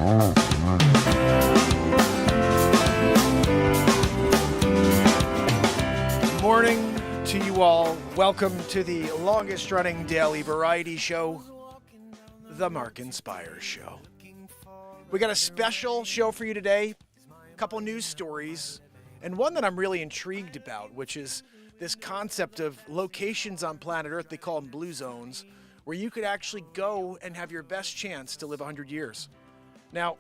Morning to you all. Welcome to the longest running daily variety show, The Mark Inspires Show. We got a special show for you today, a couple news stories, and one that I'm really intrigued about, which is this concept of locations on planet Earth, they call them blue zones, where you could actually go and have your best chance to live 100 years. Now,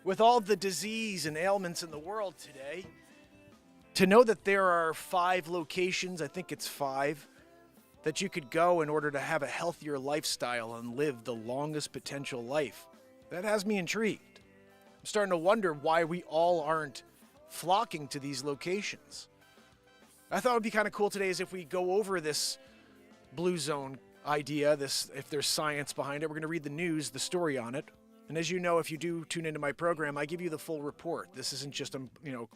with all the disease and ailments in the world today, to know that there are 5 locations, I think it's 5, that you could go in order to have a healthier lifestyle and live the longest potential life, that has me intrigued. I'm starting to wonder why we all aren't flocking to these locations. I thought it would be kind of cool today is if we go over this blue zone idea, if there's science behind it. We're going to read the news, the story on it. And as you know, if you do tune into my program, I give you the full report. This isn't just,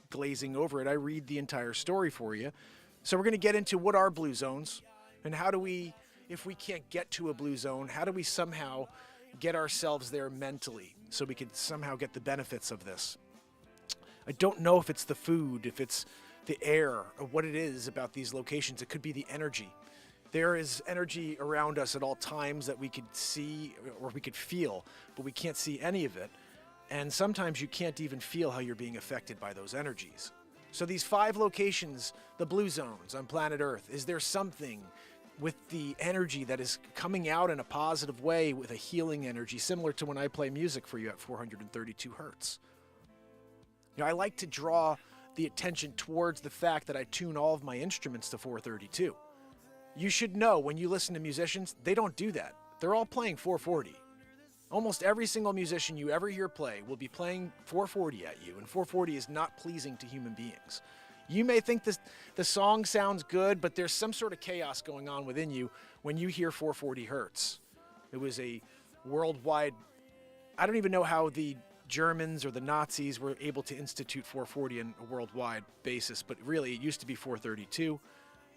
glazing over it. I read the entire story for you. So we're going to get into what are blue zones and how do we, if we can't get to a blue zone, how do we somehow get ourselves there mentally so we can somehow get the benefits of this. I don't know if it's the food, if it's the air, or what it is about these locations. It could be the energy. There is energy around us at all times that we could see or we could feel, but we can't see any of it. And sometimes you can't even feel how you're being affected by those energies. So these 5 locations, the blue zones on planet Earth, is there something with the energy that is coming out in a positive way with a healing energy, similar to when I play music for you at 432 hertz? I like to draw the attention towards the fact that I tune all of my instruments to 432. You should know when you listen to musicians, they don't do that. They're all playing 440. Almost every single musician you ever hear play will be playing 440 at you, and 440 is not pleasing to human beings. You may think the song sounds good, but there's some sort of chaos going on within you when you hear 440 hertz. It was a worldwide, I don't even know how the Germans or the Nazis were able to institute 440 on a worldwide basis, but really it used to be 432.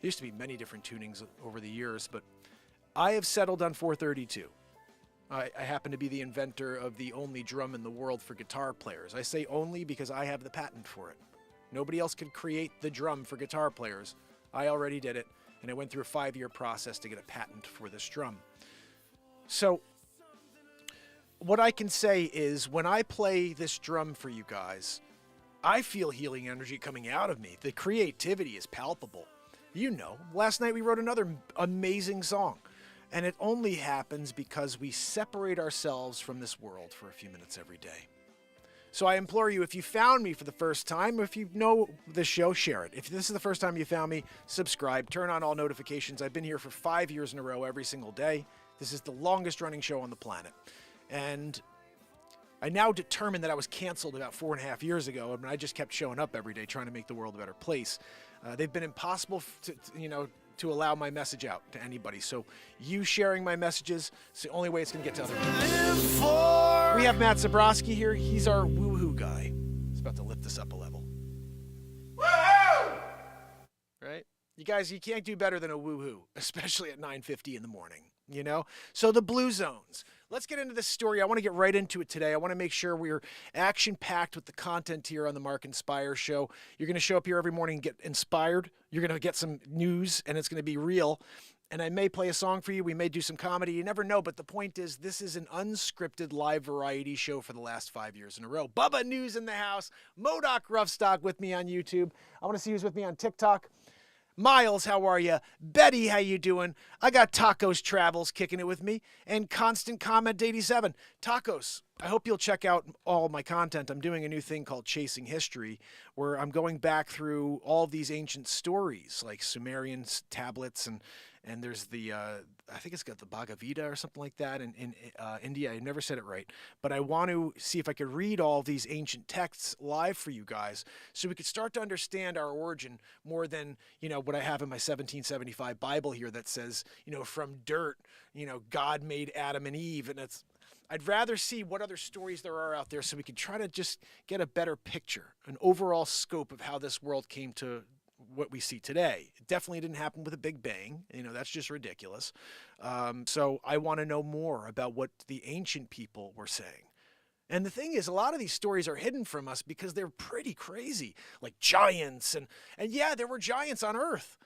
There used to be many different tunings over the years, but I have settled on 432. I happen to be the inventor of the only drum in the world for guitar players. I say only because I have the patent for it. Nobody else could create the drum for guitar players. I already did it, and I went through a 5-year process to get a patent for this drum. So what I can say is when I play this drum for you guys, I feel healing energy coming out of me. The creativity is palpable. Last night we wrote another amazing song, and it only happens because we separate ourselves from this world for a few minutes every day. So I implore you, if you found me for the first time, or if you know the show, share it. If this is the first time you found me, subscribe, turn on all notifications. I've been here for 5 years in a row every single day. This is the longest running show on the planet. And I now determined that I was canceled about 4.5 years ago, and I just kept showing up every day trying to make the world a better place. They've been impossible to allow my message out to anybody. So you sharing my messages, it's the only way it's going to get to other people. We have Matt Zabrowski here. He's our woohoo guy. He's about to lift us up a level. Woohoo! Right? You guys, you can't do better than a woohoo, especially at 9:50 in the morning, So the blue zones. Let's get into this story. I want to get right into it today. I want to make sure we're action-packed with the content here on the Mark Inspire Show. You're going to show up here every morning and get inspired. You're going to get some news, and it's going to be real. And I may play a song for you. We may do some comedy. You never know. But the point is, this is an unscripted live variety show for the last 5 years in a row. Bubba News in the house. Modoc Roughstock with me on YouTube. I want to see who's with me on TikTok. Miles, how are you? Betty, how you doing? I got Tacos Travels kicking it with me, and Constant Comment 87. Tacos, I hope you'll check out all my content. I'm doing a new thing called Chasing History, where I'm going back through all of these ancient stories, like Sumerian tablets, and there's the, I think it's got the Bhagavad Gita or something like that in India. I never said it right. But I want to see if I could read all of these ancient texts live for you guys so we could start to understand our origin more than, what I have in my 1775 Bible here that says, from dirt, God made Adam and Eve. And I'd rather see what other stories there are out there so we can try to just get a better picture, an overall scope of how this world came to what we see today. It definitely didn't happen with a big bang. That's just ridiculous. So I want to know more about what the ancient people were saying. And the thing is, a lot of these stories are hidden from us because they're pretty crazy, like giants. And yeah, there were giants on Earth.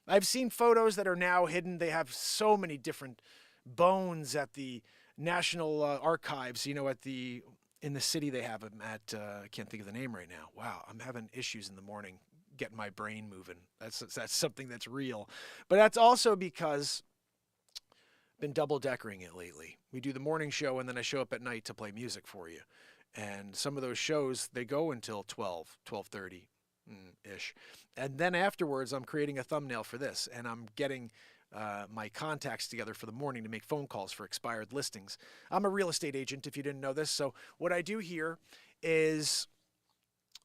I've seen photos that are now hidden. They have so many different bones at the National Archives, in the city they have them at, I can't think of the name right now. Wow, I'm having issues in the morning getting my brain moving. That's something that's real. But that's also because I've been double-deckering it lately. We do the morning show, and then I show up at night to play music for you. And some of those shows, they go until 12:30-ish. And then afterwards, I'm creating a thumbnail for this, and I'm getting my contacts together for the morning to make phone calls for expired listings. I'm a real estate agent, if you didn't know this. So what I do here is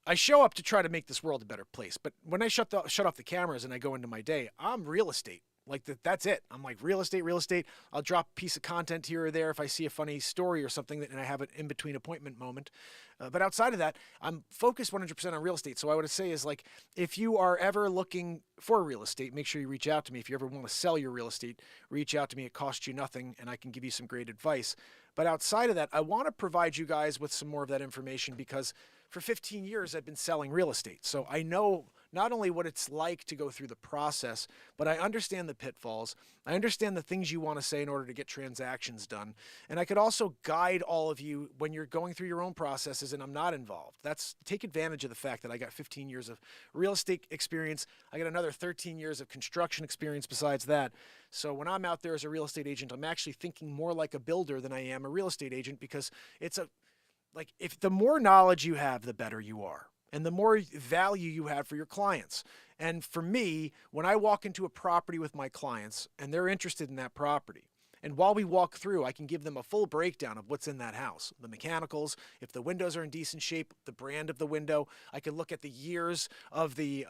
I show up to try to make this world a better place. But when I shut off the cameras and I go into my day, I'm real estate. Like that's it. I'm like real estate. I'll drop a piece of content here or there if I see a funny story or something and I have an in-between appointment moment. But outside of that, I'm focused 100% on real estate. So I would say is like, if you are ever looking for real estate, make sure you reach out to me. If you ever want to sell your real estate, reach out to me. It costs you nothing and I can give you some great advice. But outside of that, I want to provide you guys with some more of that information because for 15 years, I've been selling real estate. So I know not only what it's like to go through the process, but I understand the pitfalls. I understand the things you want to say in order to get transactions done. And I could also guide all of you when you're going through your own processes and I'm not involved. Take advantage of the fact that I got 15 years of real estate experience. I got another 13 years of construction experience besides that. So when I'm out there as a real estate agent, I'm actually thinking more like a builder than I am a real estate agent because if the more knowledge you have, the better you are. And the more value you have for your clients. And for me, when I walk into a property with my clients and they're interested in that property, and while we walk through, I can give them a full breakdown of what's in that house. The mechanicals, if the windows are in decent shape, the brand of the window. I can look at the years of the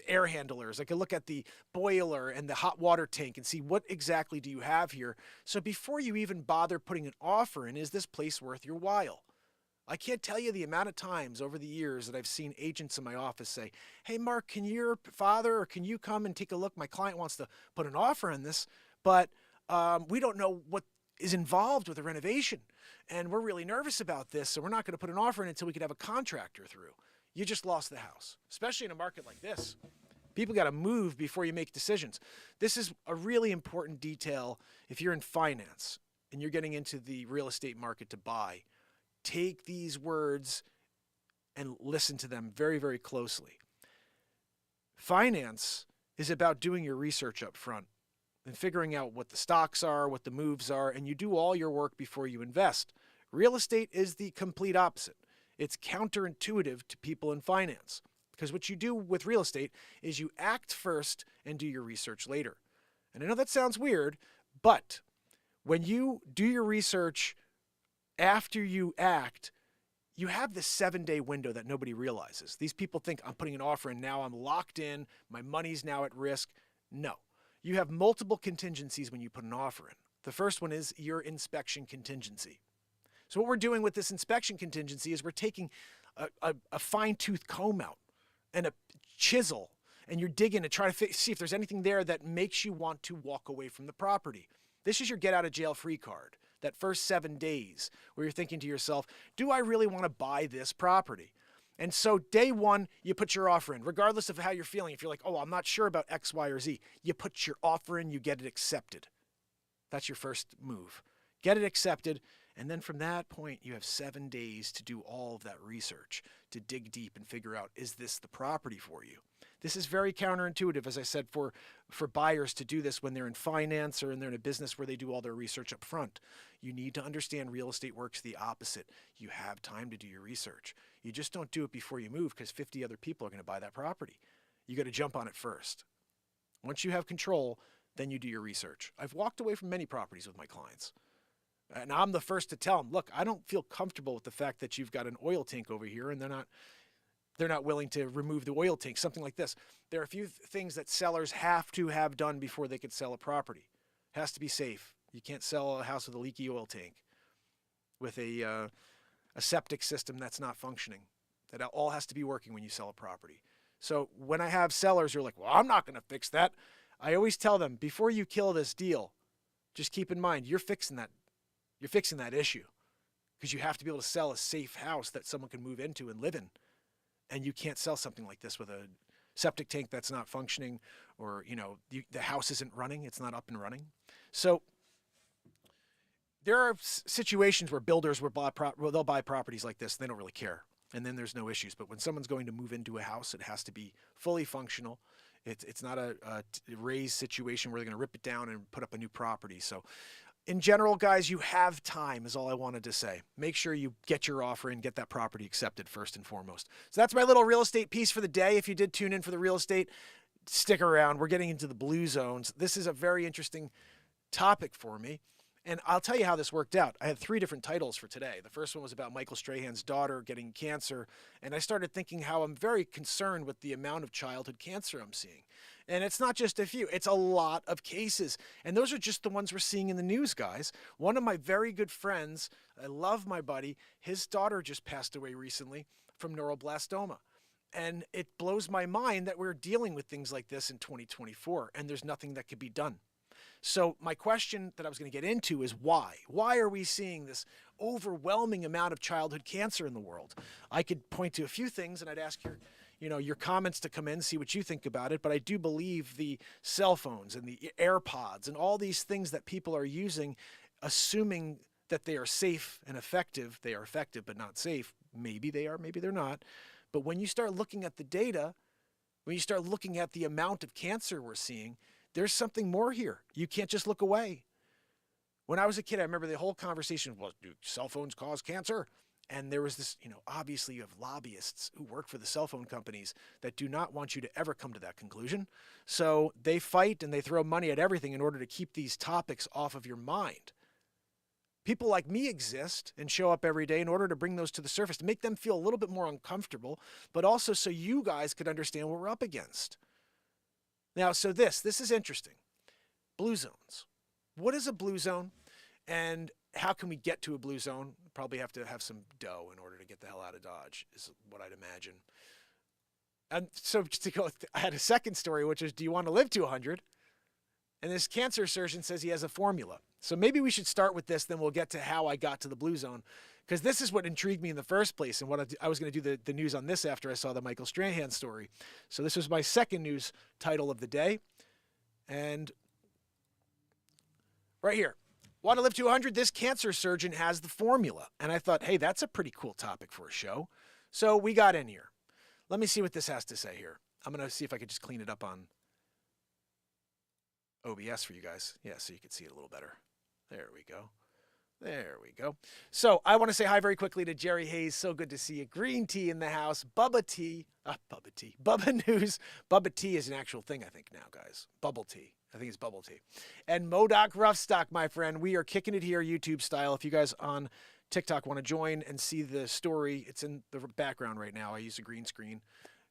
air handlers. I can look at the boiler and the hot water tank and see what exactly do you have here. So before you even bother putting an offer in, is this place worth your while? I can't tell you the amount of times over the years that I've seen agents in my office say, hey, Mark, can your father or can you come and take a look? My client wants to put an offer on this, but we don't know what is involved with the renovation. And we're really nervous about this, so we're not going to put an offer in until we could have a contractor through. You just lost the house, especially in a market like this. People got to move before you make decisions. This is a really important detail if you're in finance and you're getting into the real estate market to buy. Take these words and listen to them very, very closely. Finance is about doing your research up front and figuring out what the stocks are, what the moves are, and you do all your work before you invest. Real estate is the complete opposite. It's counterintuitive to people in finance because what you do with real estate is you act first and do your research later. And I know that sounds weird, but when you do your research after you act, you have this 7-day window that nobody realizes. These people think I'm putting an offer in now, I'm locked in, my money's now at risk. No. You have multiple contingencies when you put an offer in. The first one is your inspection contingency. So what we're doing with this inspection contingency is we're taking a fine-tooth comb out and a chisel, and you're digging to try to see if there's anything there that makes you want to walk away from the property. This is your get-out-of-jail-free card. That first 7 days where you're thinking to yourself, do I really want to buy this property? And so day one, you put your offer in, regardless of how you're feeling. If you're like, oh, I'm not sure about X, Y, or Z, you put your offer in, you get it accepted. That's your first move. Get it accepted. And then from that point, you have 7 days to do all of that research, to dig deep and figure out, is this the property for you? This is very counterintuitive, as I said, for buyers to do this when they're in finance or they're in a business where they do all their research up front. You need to understand real estate works the opposite. You have time to do your research. You just don't do it before you move because 50 other people are going to buy that property. You got to jump on it first. Once you have control, then you do your research. I've walked away from many properties with my clients. And I'm the first to tell them, look, I don't feel comfortable with the fact that you've got an oil tank over here and they're not willing to remove the oil tank, something like this. There are a few things that sellers have to have done before they could sell a property. It has to be safe. You can't sell a house with a leaky oil tank, with a septic system that's not functioning. That all has to be working when you sell a property. So when I have sellers who are like, well, I'm not going to fix that, I always tell them, before you kill this deal, just keep in mind, you're fixing that issue. because you have to be able to sell a safe house that someone can move into and live in. And you can't sell something like this with a septic tank that's not functioning, or, the house isn't running. It's not up and running. So there are situations where builders they'll buy properties like this. They don't really care. And then there's no issues. But when someone's going to move into a house, it has to be fully functional. It's not a raised situation where they're going to rip it down and put up a new property. So in general, guys, you have time is all I wanted to say. Make sure you get your offer and get that property accepted first and foremost. So that's my little real estate piece for the day. If you did tune in for the real estate, stick around. We're getting into the blue zones. This is a very interesting topic for me. And I'll tell you how this worked out. I had 3 different titles for today. The first one was about Michael Strahan's daughter getting cancer. And I started thinking how I'm very concerned with the amount of childhood cancer I'm seeing. And it's not just a few, it's a lot of cases. And those are just the ones we're seeing in the news, guys. One of my very good friends, I love my buddy, his daughter just passed away recently from neuroblastoma. And it blows my mind that we're dealing with things like this in 2024, and there's nothing that could be done. So my question that I was going to get into is why? Why are we seeing this overwhelming amount of childhood cancer in the world? I could point to a few things, and I'd ask your comments to come in, see what you think about it. But I do believe the cell phones and the AirPods and all these things that people are using, assuming that they are safe and effective. They are effective but not safe. Maybe they are, maybe they're not. But when you start looking at the data, when you start looking at the amount of cancer we're seeing, there's something more here. You can't just look away. When I was a kid, I remember the whole conversation was, do cell phones cause cancer? And there was this, obviously you have lobbyists who work for the cell phone companies that do not want you to ever come to that conclusion. So they fight and they throw money at everything in order to keep these topics off of your mind. People like me exist and show up every day in order to bring those to the surface, to make them feel a little bit more uncomfortable, but also so you guys could understand what we're up against. Now, so this is interesting. Blue zones. What is a blue zone? And how can we get to a blue zone? Probably have to have some dough in order to get the hell out of Dodge, is what I'd imagine. And so I had a second story, which is, do you want to live to 100? And this cancer surgeon says he has a formula. So maybe we should start with this, then we'll get to how I got to the blue zone. Because this is what intrigued me in the first place, and what I was going to do the news on this after I saw the Michael Strahan story. So this was my second news title of the day. And right here, want to live to 100? This cancer surgeon has the formula. And I thought, hey, that's a pretty cool topic for a show. So we got in here. Let me see what this has to say here. I'm going to see if I could just clean it up on OBS for you guys. Yeah, so you can see it a little better. There we go. There we go. So I want to say hi very quickly to Jerry Hayes. So good to see you. Green tea in the house. Bubba tea. Bubba news. Bubba tea is an actual thing, I think, now, guys. Bubble tea. I think it's bubble tea. And Modoc Roughstock, my friend. We are kicking it here YouTube style. If you guys on TikTok want to join and see the story, it's in the background right now. I use a green screen.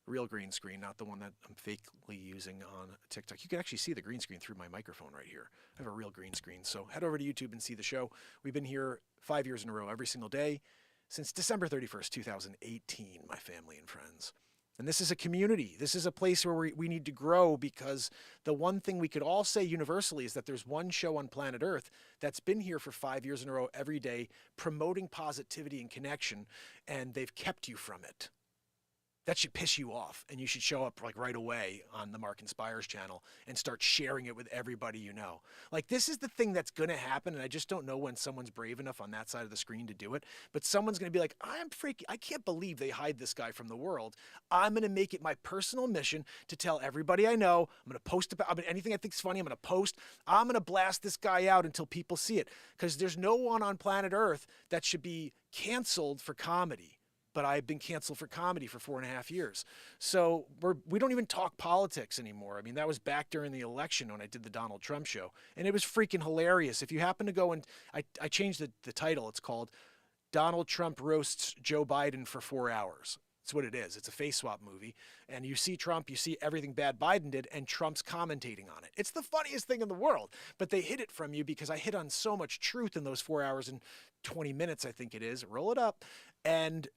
Real green screen, not the one that I'm fakely using on TikTok. You can actually see the green screen through my microphone right here. I have a real green screen. So head over to YouTube and see the show. We've been here 5 years in a row, every single day, since December 31st, 2018, my family and friends. And this is a community. This is a place where we need to grow, because the one thing we could all say universally is that there's one show on planet Earth that's been here for 5 years in a row every day, promoting positivity and connection, and they've kept you from it. That should piss you off, and you should show up like right away on the Mark Inspires channel and start sharing it with everybody you know. Like, this is the thing that's going to happen, and I just don't know when someone's brave enough on that side of the screen to do it, but someone's going to be like, I can't believe they hide this guy from the world. I'm going to make it my personal mission to tell everybody I know. I'm going to post about anything I think's funny. I'm going to post. I'm going to blast this guy out until people see it, because there's no one on planet Earth that should be canceled for comedy. But I've been canceled for comedy for 4.5 years. So we don't even talk politics anymore. I mean, that was back during the election when I did the Donald Trump show. And it was freaking hilarious. If you happen to go and I changed the title. It's called Donald Trump Roasts Joe Biden for 4 hours. That's what it is. It's a face swap movie. And you see Trump, you see everything bad Biden did, and Trump's commentating on it. It's the funniest thing in the world. But they hid it from you because I hit on so much truth in those 4 hours and 20 minutes, I think it is. Roll it up. And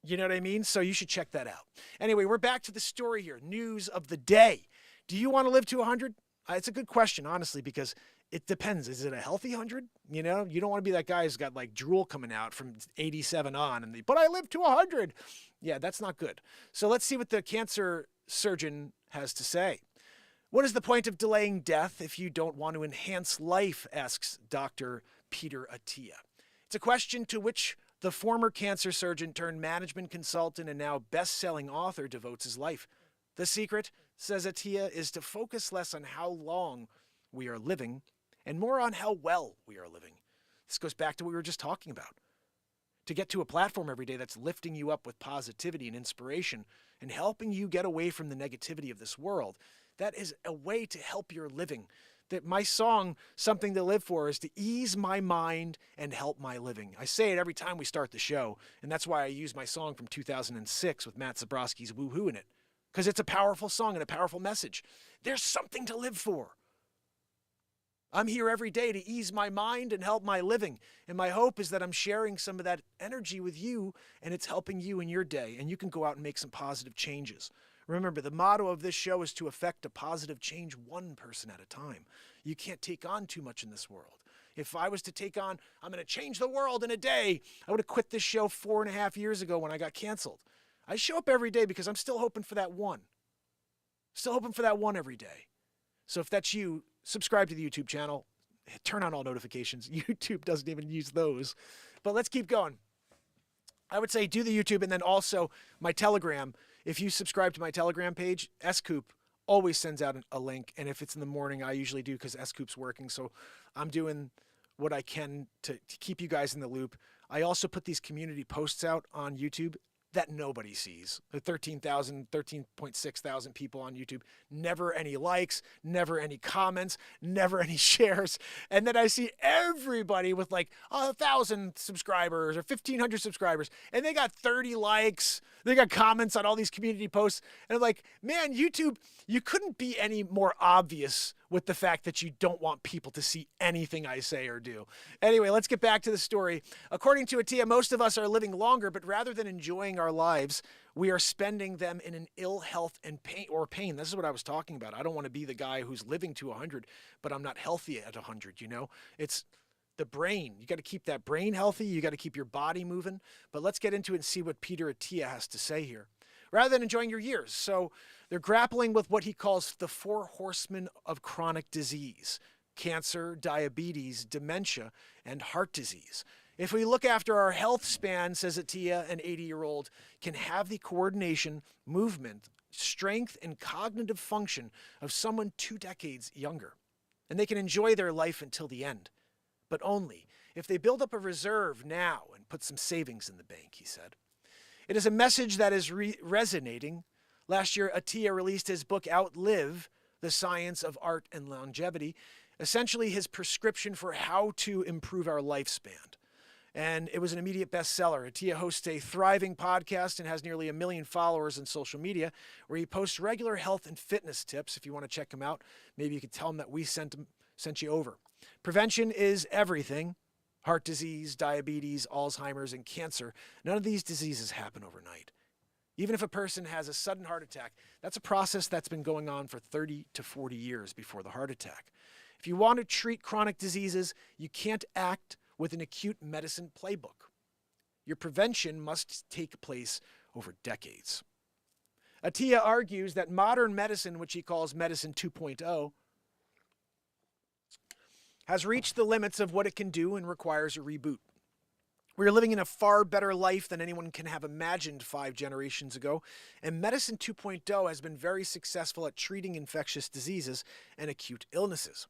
you know what I mean? So you should check that out. Anyway, we're back to the story here. News of the day. Do you want to live to 100? It's a good question, honestly, because it depends. Is it a healthy 100? You know, you don't want to be that guy who's got like drool coming out from 87 on, but I live to 100. Yeah, that's not good. So let's see what the cancer surgeon has to say. What is the point of delaying death if you don't want to enhance life, asks Dr. Peter Attia. It's a question to which the former cancer surgeon turned management consultant and now best-selling author devotes his life. The secret, says Attia, is to focus less on how long we are living and more on how well we are living. This goes back to what we were just talking about. To get to a platform every day that's lifting you up with positivity and inspiration and helping you get away from the negativity of this world, that is a way to help your living. That my song, Something to Live For, is to ease my mind and help my living. I say it every time we start the show, and that's why I use my song from 2006 with Matt Zabrowski's Woohoo in it, because it's a powerful song and a powerful message. There's something to live for. I'm here every day to ease my mind and help my living, and my hope is that I'm sharing some of that energy with you, and it's helping you in your day, and you can go out and make some positive changes. Remember, the motto of this show is to effect a positive change one person at a time. You can't take on too much in this world. If I was to take on, I'm going to change the world in a day, I would have quit this show 4.5 years ago when I got canceled. I show up every day because I'm still hoping for that one. Still hoping for that one every day. So if that's you, subscribe to the YouTube channel. Turn on all notifications. YouTube doesn't even use those. But let's keep going. I would say do the YouTube and then also my Telegram. If you subscribe to my Telegram page, S-Coop always sends out a link. And if it's in the morning, I usually do because S-Coop's working. So I'm doing what I can to keep you guys in the loop. I also put these community posts out on YouTube that nobody sees. The 13.6 thousand people on YouTube, never any likes, never any comments, never any shares. And then I see everybody with like 1,000 subscribers or 1,500 subscribers, and they got 30 likes. They got comments on all these community posts. And I'm like, man, YouTube, you couldn't be any more obvious with the fact that you don't want people to see anything I say or do. Anyway, let's get back to the story. According to Attia, most of us are living longer, but rather than enjoying our lives, we are spending them in an ill health and pain. This is what I was talking about. I don't want to be the guy who's living to 100, but I'm not healthy at 100, you know? It's the brain. You got to keep that brain healthy. You got to keep your body moving. But let's get into it and see what Peter Attia has to say here. Rather than enjoying your years. So they're grappling with what he calls the 4 horsemen of chronic disease: cancer, diabetes, dementia, and heart disease. If we look after our health span, says Attia, an 80-year-old can have the coordination, movement, strength, and cognitive function of someone 2 decades younger. And they can enjoy their life until the end. But only if they build up a reserve now and put some savings in the bank, he said. It is a message that is resonating. Last year, Attia released his book, Outlive, The Science of Art and Longevity, essentially his prescription for how to improve our lifespan. And it was an immediate bestseller. Attia hosts a thriving podcast and has nearly 1 million followers on social media, where he posts regular health and fitness tips. If you want to check him out, maybe you could tell him that we sent you over. Prevention is everything. Heart disease, diabetes, Alzheimer's, and cancer. None of these diseases happen overnight. Even if a person has a sudden heart attack, that's a process that's been going on for 30 to 40 years before the heart attack. If you want to treat chronic diseases, you can't act with an acute medicine playbook. Your prevention must take place over decades. Attia argues that modern medicine, which he calls medicine 2.0, has reached the limits of what it can do and requires a reboot. We are living in a far better life than anyone can have imagined 5 generations ago, and Medicine 2.0 has been very successful at treating infectious diseases and acute illnesses.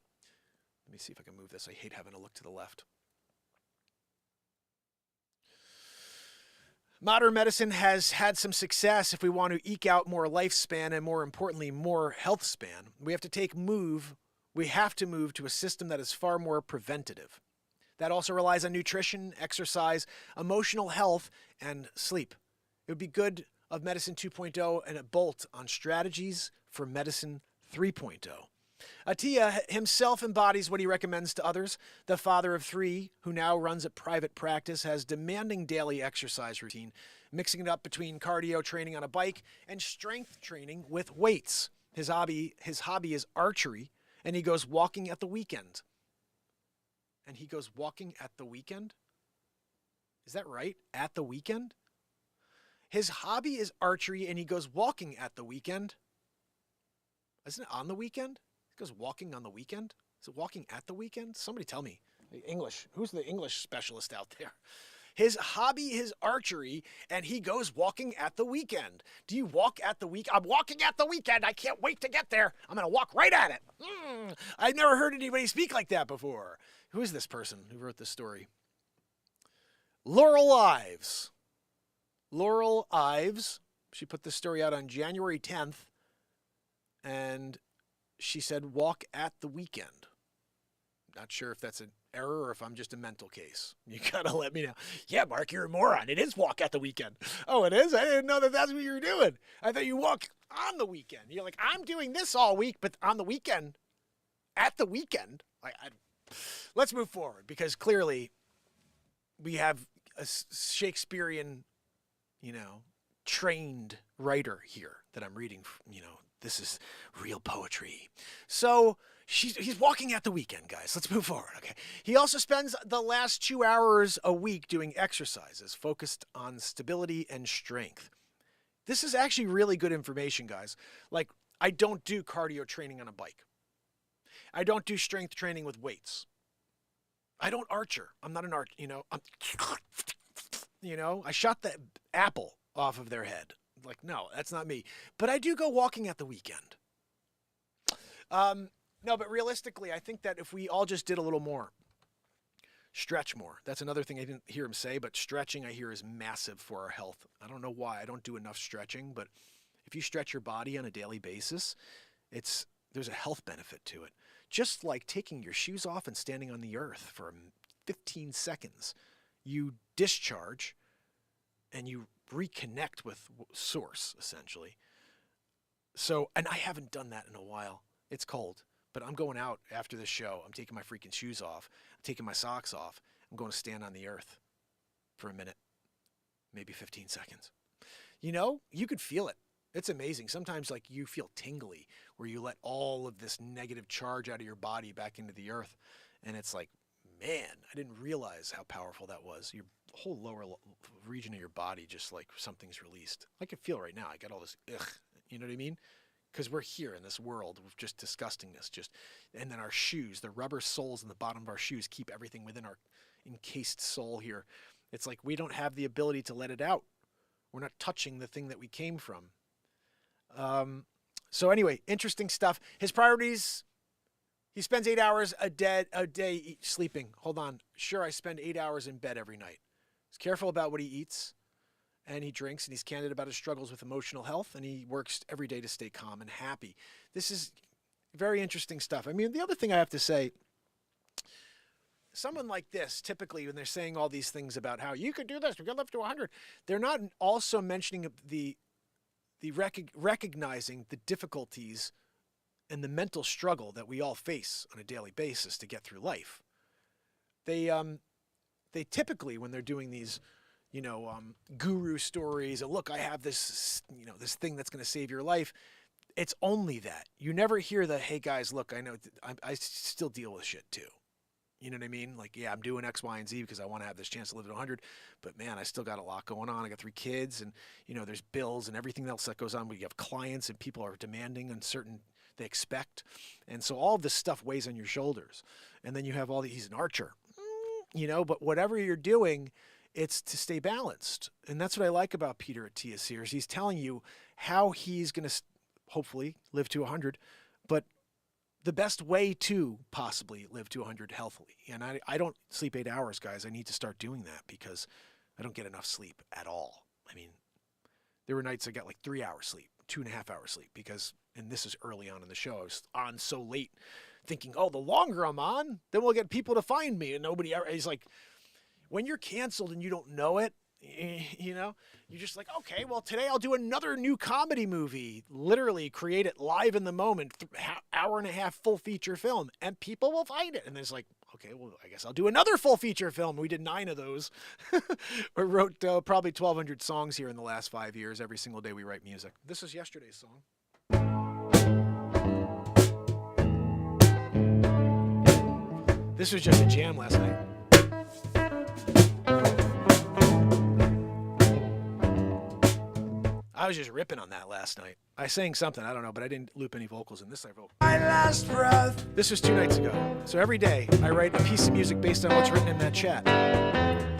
Let me see if I can move this. I hate having to look to the left. Modern medicine has had some success. If we want to eke out more lifespan and, more importantly, more health span, we have to move to a system that is far more preventative. That also relies on nutrition, exercise, emotional health, and sleep. It would be good of Medicine 2.0 and a bolt on strategies for Medicine 3.0. Attia himself embodies what he recommends to others. The father of 3, who now runs a private practice, has demanding daily exercise routine, mixing it up between cardio training on a bike and strength training with weights. His hobby is archery, And he goes walking at the weekend. And he goes walking at the weekend? Is that right? At the weekend? His hobby is archery and he goes walking at the weekend. Isn't it on the weekend? He goes walking on the weekend? Is it walking at the weekend? Somebody tell me. English. Who's the English specialist out there? His hobby is archery, and he goes walking at the weekend. Do you walk at the week? I'm walking at the weekend. I can't wait to get there. I'm going to walk right at it. I've never heard anybody speak like that before. Who is this person who wrote this story? Laurel Ives. Laurel Ives. She put this story out on January 10th, and she said, walk at the weekend. Not sure if that's an error or if I'm just a mental case. You gotta let me know. Yeah, Mark, you're a moron. It is walk at the weekend. Oh, it is? I didn't know that that's what you were doing. I thought you walk on the weekend. You're like, I'm doing this all week, but on the weekend, at the weekend. Let's move forward because clearly we have a Shakespearean, trained writer here that I'm reading. This is real poetry. So he's walking at the weekend, guys. Let's move forward, okay? He also spends the last 2 hours a week doing exercises focused on stability and strength. This is actually really good information, guys. Like, I don't do cardio training on a bike. I don't do strength training with weights. I don't archer. I'm not an archer, I shot the apple off of their head. Like, no, that's not me. But I do go walking at the weekend. No, but realistically, I think that if we all just did a little more, stretch more. That's another thing I didn't hear him say, but stretching I hear is massive for our health. I don't know why. I don't do enough stretching, but if you stretch your body on a daily basis, there's a health benefit to it. Just like taking your shoes off and standing on the earth for 15 seconds. You discharge and you reconnect with source, essentially. So, and I haven't done that in a while. It's cold, but I'm going out after this show. I'm taking my freaking shoes off. I'm taking my socks off. I'm going to stand on the earth for a minute, maybe 15 seconds. You could feel it. It's amazing. Sometimes like you feel tingly where you let all of this negative charge out of your body back into the earth. And it's like, man, I didn't realize how powerful that was. Your whole lower region of your body, just like something's released. I can feel right now. I got all this, you know what I mean? Because we're here in this world of just disgustingness. And then our shoes, the rubber soles in the bottom of our shoes keep everything within our encased soul here. It's like we don't have the ability to let it out. We're not touching the thing that we came from. So anyway, interesting stuff. His priorities, he spends 8 hours a day sleeping. Hold on. Sure, I spend 8 hours in bed every night. He's careful about what he eats and he drinks, and he's candid about his struggles with emotional health, and he works every day to stay calm and happy. This is very interesting stuff. I mean, the other thing I have to say, someone like this, typically when they're saying all these things about how you could do this, we could live to 100, they're not also mentioning the recognizing the difficulties and the mental struggle that we all face on a daily basis to get through life. They typically, when they're doing these, guru stories, and look, I have this, this thing that's going to save your life. It's only that. You never hear the, hey guys, look, I know I still deal with shit too. You know what I mean? Like, yeah, I'm doing X, Y, and Z because I want to have this chance to live to 100. But man, I still got a lot going on. I got 3 kids, and there's bills and everything else that goes on. We have clients, and people are demanding and certain they expect, and so all of this stuff weighs on your shoulders. And then you have he's an archer, But whatever you're doing, it's to stay balanced, and that's what I like about Peter Attias here. Is he's telling you how he's going to hopefully live to 100, but the best way to possibly live to 100 healthily. And I don't sleep 8 hours, guys. I need to start doing that because I don't get enough sleep at all. I mean, there were nights I got like 3 hours sleep, 2.5 hours sleep and this is early on in the show. I was on so late thinking, oh, the longer I'm on, then we'll get people to find me. And nobody ever, he's like, when you're canceled and you don't know it, you're just like, okay, well, today I'll do another new comedy movie, literally create it live in the moment, hour and a half full feature film, and people will find it. And it's like, okay, well, I guess I'll do another full feature film. We did 9 of those. We wrote probably 1,200 songs here in the last 5 years. Every single day we write music. This is yesterday's song. This was just a jam last night. I was just ripping on that last night. I sang something, I don't know, but I didn't loop any vocals in this. I wrote my last breath. This was 2 nights ago. So every day I write a piece of music based on what's written in that chat.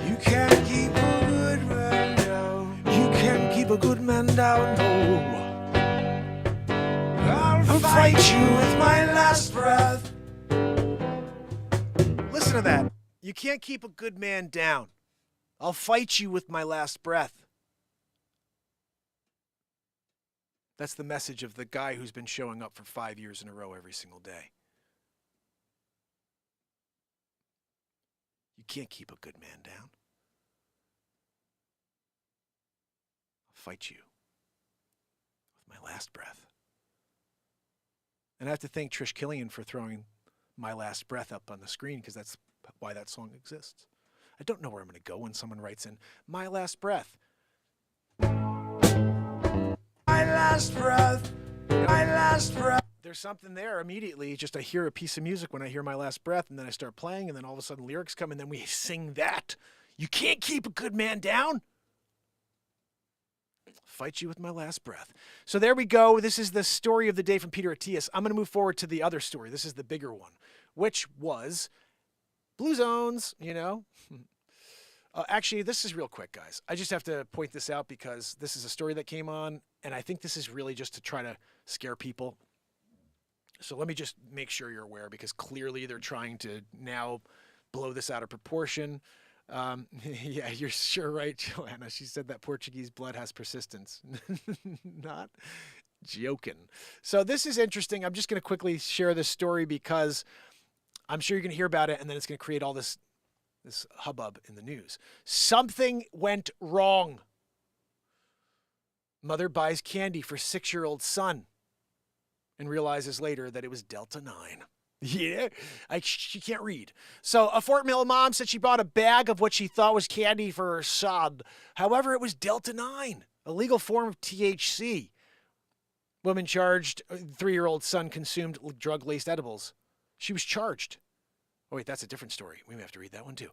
You can't keep a good man down. You can't keep a good man down, no. I'll fight you with my last breath. Listen to that. You can't keep a good man down. I'll fight you with my last breath. That's the message of the guy who's been showing up for 5 years in a row every single day. You can't keep a good man down. I'll fight you with my last breath. And I have to thank Trish Killian for throwing My Last Breath up on the screen, because that's why that song exists. I don't know where I'm going to go when someone writes in My Last Breath. My last breath, my last breath. There's something there immediately. Just I hear a piece of music when I hear My Last Breath, and then I start playing, and then all of a sudden lyrics come, and then we sing that. You can't keep a good man down. Fight you with my last breath. So there we go. This is the story of the day from Peter Attias. I'm going to move forward to the other story. This is the bigger one, which was Blue Zones, you know. Actually, this is real quick, guys. I just have to point this out because this is a story that came on, and I think this is really just to try to scare people. So let me just make sure you're aware, because clearly they're trying to now blow this out of proportion. Yeah, you're sure right, Joanna. She said that Portuguese blood has persistence. Not joking. So this is interesting. I'm just going to quickly share this story because I'm sure you're going to hear about it, and then it's going to create all this hubbub in the news. Something went wrong. Mother buys candy for 6-year-old son and realizes later that it was Delta 9. Yeah, she can't read. So a Fort Mill mom said she bought a bag of what she thought was candy for her son. However, it was Delta 9, a legal form of THC. Woman charged, 3-year-old son consumed drug-laced edibles. She was charged. Oh, wait, that's a different story. We may have to read that one, too.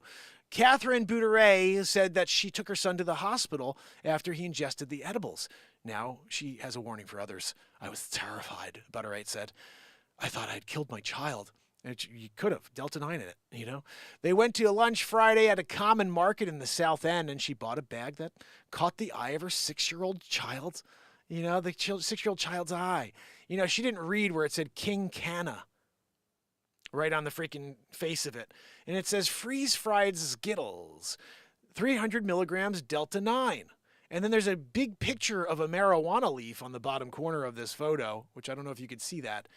Catherine Bouteray said that she took her son to the hospital after he ingested the edibles. Now she has a warning for others. I was terrified, Bouteray said. I thought I'd killed my child. You could have. Delta 9 in it, you know. They went to a lunch Friday at a common market in the South End, and she bought a bag that caught the eye of her 6-year-old child. You know, the 6-year-old child's eye. You know, she didn't read where it said King Canna right on the freaking face of it. And it says freeze-fried Skittles, 300 milligrams Delta 9. And then there's a big picture of a marijuana leaf on the bottom corner of this photo, which I don't know if you could see that.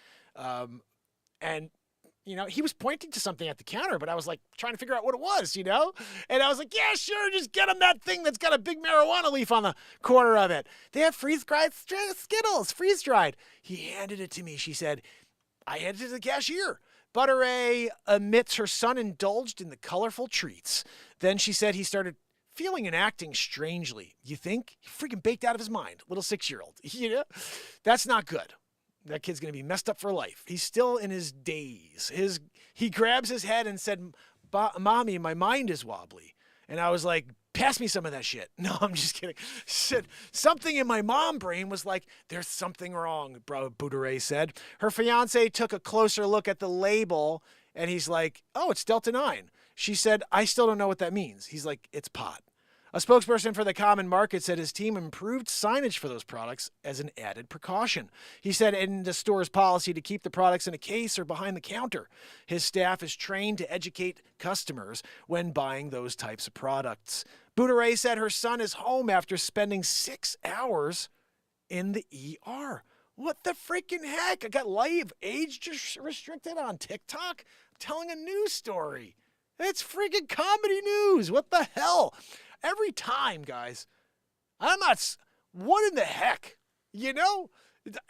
And, you know, he was pointing to something at the counter, but I was like trying to figure out what it was, you know? And I was like, yeah, sure, just get him that thing that's got a big marijuana leaf on the corner of it. They have freeze-dried Skittles, freeze-dried. He handed it to me. She said, I handed it to the cashier. Butteray admits her son indulged in the colorful treats. Then she said he started feeling and acting strangely. You think? He freaking baked out of his mind. Little 6-year-old. You know? That's not good. That kid's going to be messed up for life. He's still in his daze. He grabs his head and said, Mommy, my mind is wobbly. And I was like, pass me some of that shit. No, I'm just kidding. Said, something in my mom brain was like, there's something wrong, bro, Bouteray said. Her fiance took a closer look at the label, and he's like, oh, it's Delta 9. She said, I still don't know what that means. He's like, it's pot. A spokesperson for the Common Market said his team improved signage for those products as an added precaution. He said in the store's policy to keep the products in a case or behind the counter. His staff is trained to educate customers when buying those types of products. Bouteray said her son is home after spending 6 hours in the ER. What the freaking heck? I got live age restricted on TikTok? I'm telling a news story. It's freaking comedy news. What the hell? Every time, guys, I'm not, what in the heck? You know,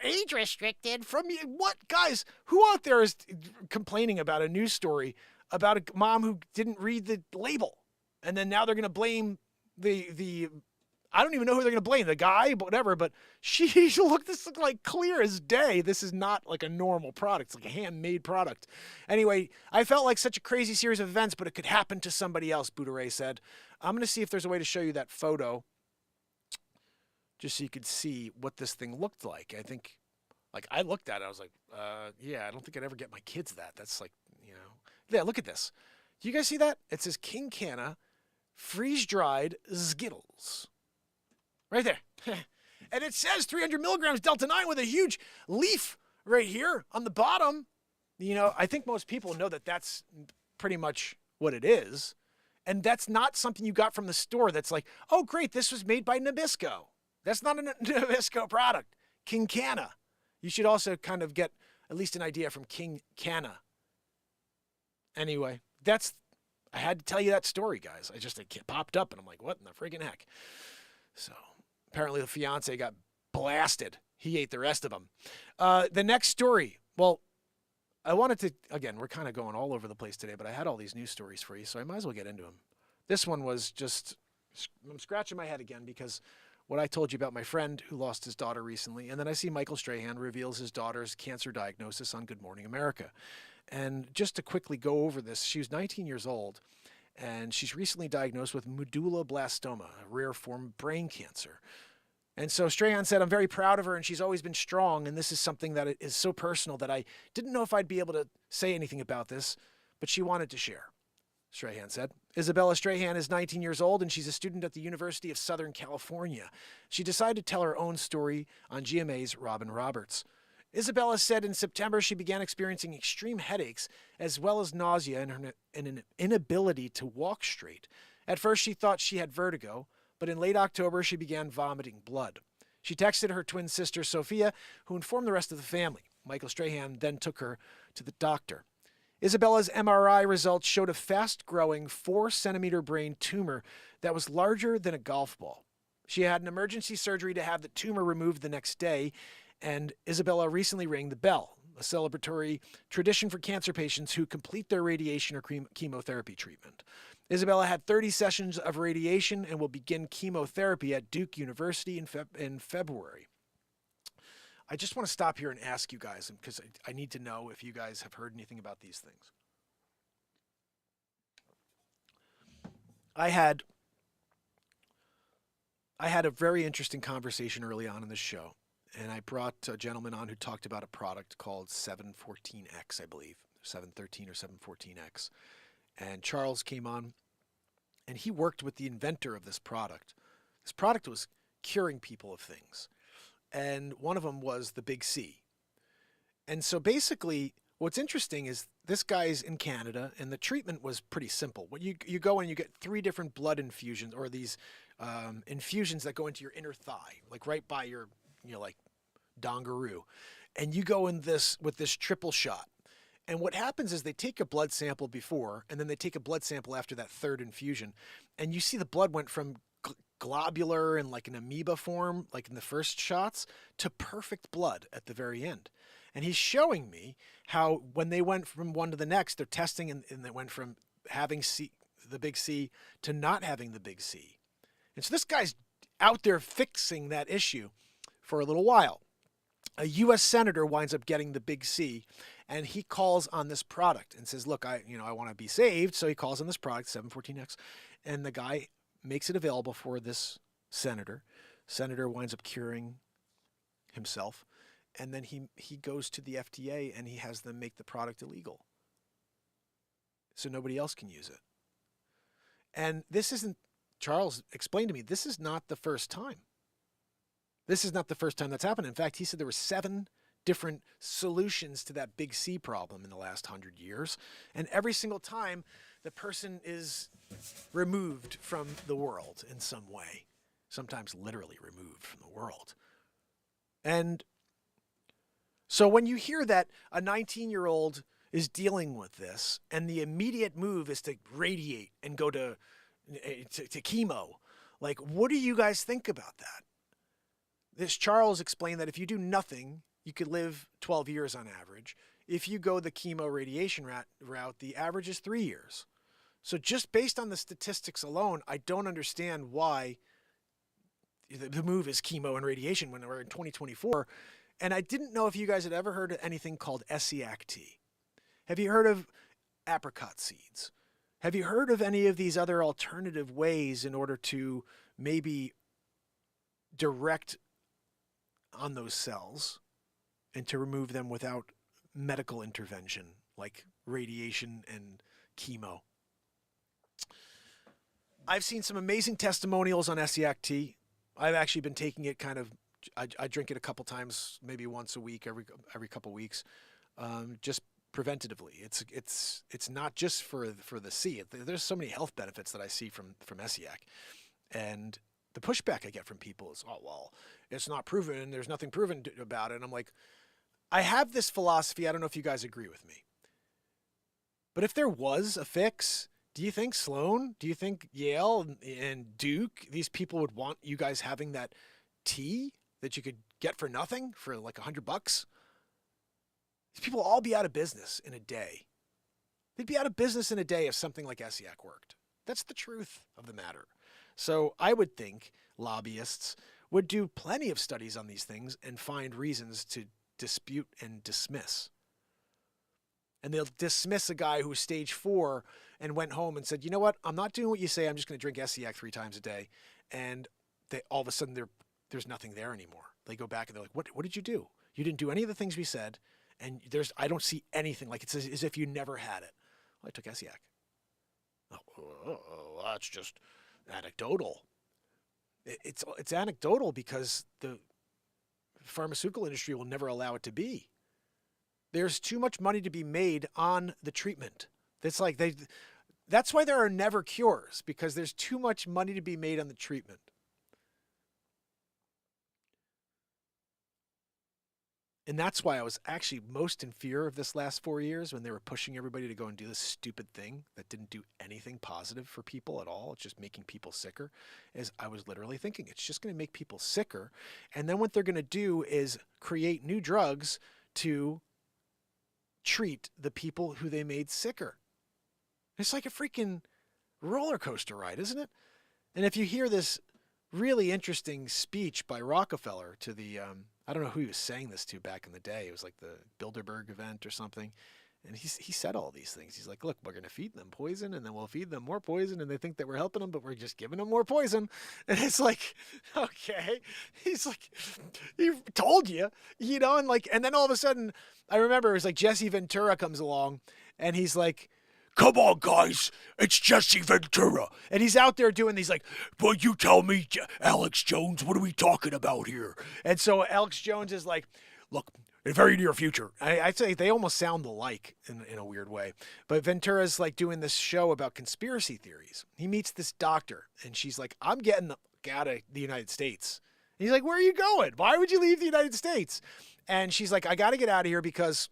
age restricted from you. What, guys, who out there is complaining about a news story about a mom who didn't read the label? And then now they're going to blame the I don't even know who they're going to blame, the guy, whatever, but she looked, this looked like clear as day. This is not like a normal product. It's like a handmade product. Anyway, I felt like such a crazy series of events, but it could happen to somebody else, Bouderay said. I'm going to see if there's a way to show you that photo just so you could see what this thing looked like. I think, like, I looked at it, I was like, yeah, I don't think I'd ever get my kids that. That's like, you know. Yeah, look at this. Do you guys see that? It says King Canna freeze-dried Skittles. Right there. And it says 300 milligrams Delta-9 with a huge leaf right here on the bottom. You know, I think most people know that that's pretty much what it is. And that's not something you got from the store that's like, oh, great, this was made by Nabisco. That's not a Nabisco product. King Canna. You should also kind of get at least an idea from King Canna. Anyway, I had to tell you that story, guys. It popped up, and I'm like, what in the friggin' heck? So apparently the fiance got blasted. He ate the rest of them. The next story. Well, I wanted to, again, we're kind of going all over the place today, but I had all these news stories for you, so I might as well get into them. This one was just, I'm scratching my head again because what I told you about my friend who lost his daughter recently, and then I see Michael Strahan reveals his daughter's cancer diagnosis on Good Morning America. And just to quickly go over this, she was 19 years old, and she's recently diagnosed with medulloblastoma, a rare form of brain cancer. And so Strahan said, I'm very proud of her, and she's always been strong, and this is something that is so personal that I didn't know if I'd be able to say anything about this, but she wanted to share, Strahan said. Isabella Strahan is 19 years old, and she's a student at the University of Southern California. She decided to tell her own story on GMA's Robin Roberts. Isabella said in September she began experiencing extreme headaches as well as nausea and an inability to walk straight. At first she thought she had vertigo, but in late October she began vomiting blood. She texted her twin sister Sophia, who informed the rest of the family. Michael Strahan then took her to the doctor. Isabella's MRI results showed a fast-growing 4-centimeter brain tumor that was larger than a golf ball. She had an emergency surgery to have the tumor removed the next day, and Isabella recently rang the bell, a celebratory tradition for cancer patients who complete their radiation or chemotherapy treatment. Isabella had 30 sessions of radiation and will begin chemotherapy at Duke University in February. I just want to stop here and ask you guys, because I need to know if you guys have heard anything about these things. I had a very interesting conversation early on in the show. And I brought a gentleman on who talked about a product called 714X, I believe, 713 or 714X. And Charles came on, and he worked with the inventor of this product. This product was curing people of things. And one of them was the Big C. And so basically, what's interesting is this guy's in Canada, and the treatment was pretty simple. When you go and you get 3 different blood infusions, or these infusions that go into your inner thigh, like right by your, like dongaroo, and you go in with this triple shot. And what happens is they take a blood sample before, and then they take a blood sample after that 3rd infusion, and you see the blood went from globular and like an amoeba form, like in the first shots, to perfect blood at the very end. And he's showing me how when they went from one to the next, they're testing, and they went from having the Big C to not having the Big C. And so this guy's out there fixing that issue for a little while. A U.S. senator winds up getting the Big C, and he calls on this product and says, look, I want to be saved. So he calls on this product, 714X, and the guy makes it available for this senator. Senator winds up curing himself, and then he goes to the FDA and he has them make the product illegal, so nobody else can use it. And this isn't, Charles explained to me, this is not the first time. This is not the first time that's happened. In fact, he said there were 7 different solutions to that Big C problem in the last 100 years. And every single time, the person is removed from the world in some way, sometimes literally removed from the world. And so when you hear that a 19-year-old is dealing with this, and the immediate move is to radiate and go to chemo, like, what do you guys think about that? This Charles explained that if you do nothing, you could live 12 years on average. If you go the chemo radiation route, the average is 3 years. So just based on the statistics alone, I don't understand why the move is chemo and radiation when we're in 2024. And I didn't know if you guys had ever heard of anything called Essiac tea. Have you heard of apricot seeds? Have you heard of any of these other alternative ways in order to maybe direct on those cells and to remove them without medical intervention like radiation and chemo? I've seen some amazing testimonials on Essiac tea. I've actually been taking it I drink it a couple times, maybe once a week, every couple weeks, just preventatively. It's not just for the C. There's so many health benefits that I see from Essiac, and the pushback I get from people is, oh well, it's not proven. There's nothing proven about it. And I'm like, I have this philosophy. I don't know if you guys agree with me, but if there was a fix, do you think Sloan, do you think Yale and Duke, these people would want you guys having that tea that you could get for nothing for like $100? These people will all be out of business in a day. They'd be out of business in a day if something like Essiac worked. That's the truth of the matter. So I would think lobbyists would do plenty of studies on these things and find reasons to dispute and dismiss. And they'll dismiss a guy who was stage 4 and went home and said, you know what, I'm not doing what you say. I'm just going to drink Essiac 3 times a day. And all of a sudden there's nothing there anymore. They go back and they're like, what did you do? You didn't do any of the things we said. And I don't see anything. Like it's as if you never had it. Well, I took Essiac. Oh, that's just anecdotal. It's anecdotal because the pharmaceutical industry will never allow it to be. There's too much money to be made on the treatment. That's why there are never cures, because there's too much money to be made on the treatment. And that's why I was actually most in fear of this last 4 years when they were pushing everybody to go and do this stupid thing that didn't do anything positive for people at all. It's just making people sicker. Is I was literally thinking it's just going to make people sicker. And then what they're going to do is create new drugs to treat the people who they made sicker. It's like a freaking roller coaster ride, isn't it? And if you hear this really interesting speech by Rockefeller to the, I don't know who he was saying this to back in the day. It was like the Bilderberg event or something. And he said all these things. He's like, look, we're going to feed them poison, and then we'll feed them more poison, and they think that we're helping them, but we're just giving them more poison. And it's like, okay. He's like, he told you, and then all of a sudden, I remember it was like Jesse Ventura comes along, and he's like, come on, guys, it's Jesse Ventura. And he's out there doing these like, well, you tell me, Alex Jones, what are we talking about here? And so Alex Jones is like, look, in the very near future, I'd say they almost sound alike in a weird way. But Ventura's like doing this show about conspiracy theories. He meets this doctor, and she's like, I'm getting out of the United States. And he's like, where are you going? Why would you leave the United States? And she's like, I got to get out of here because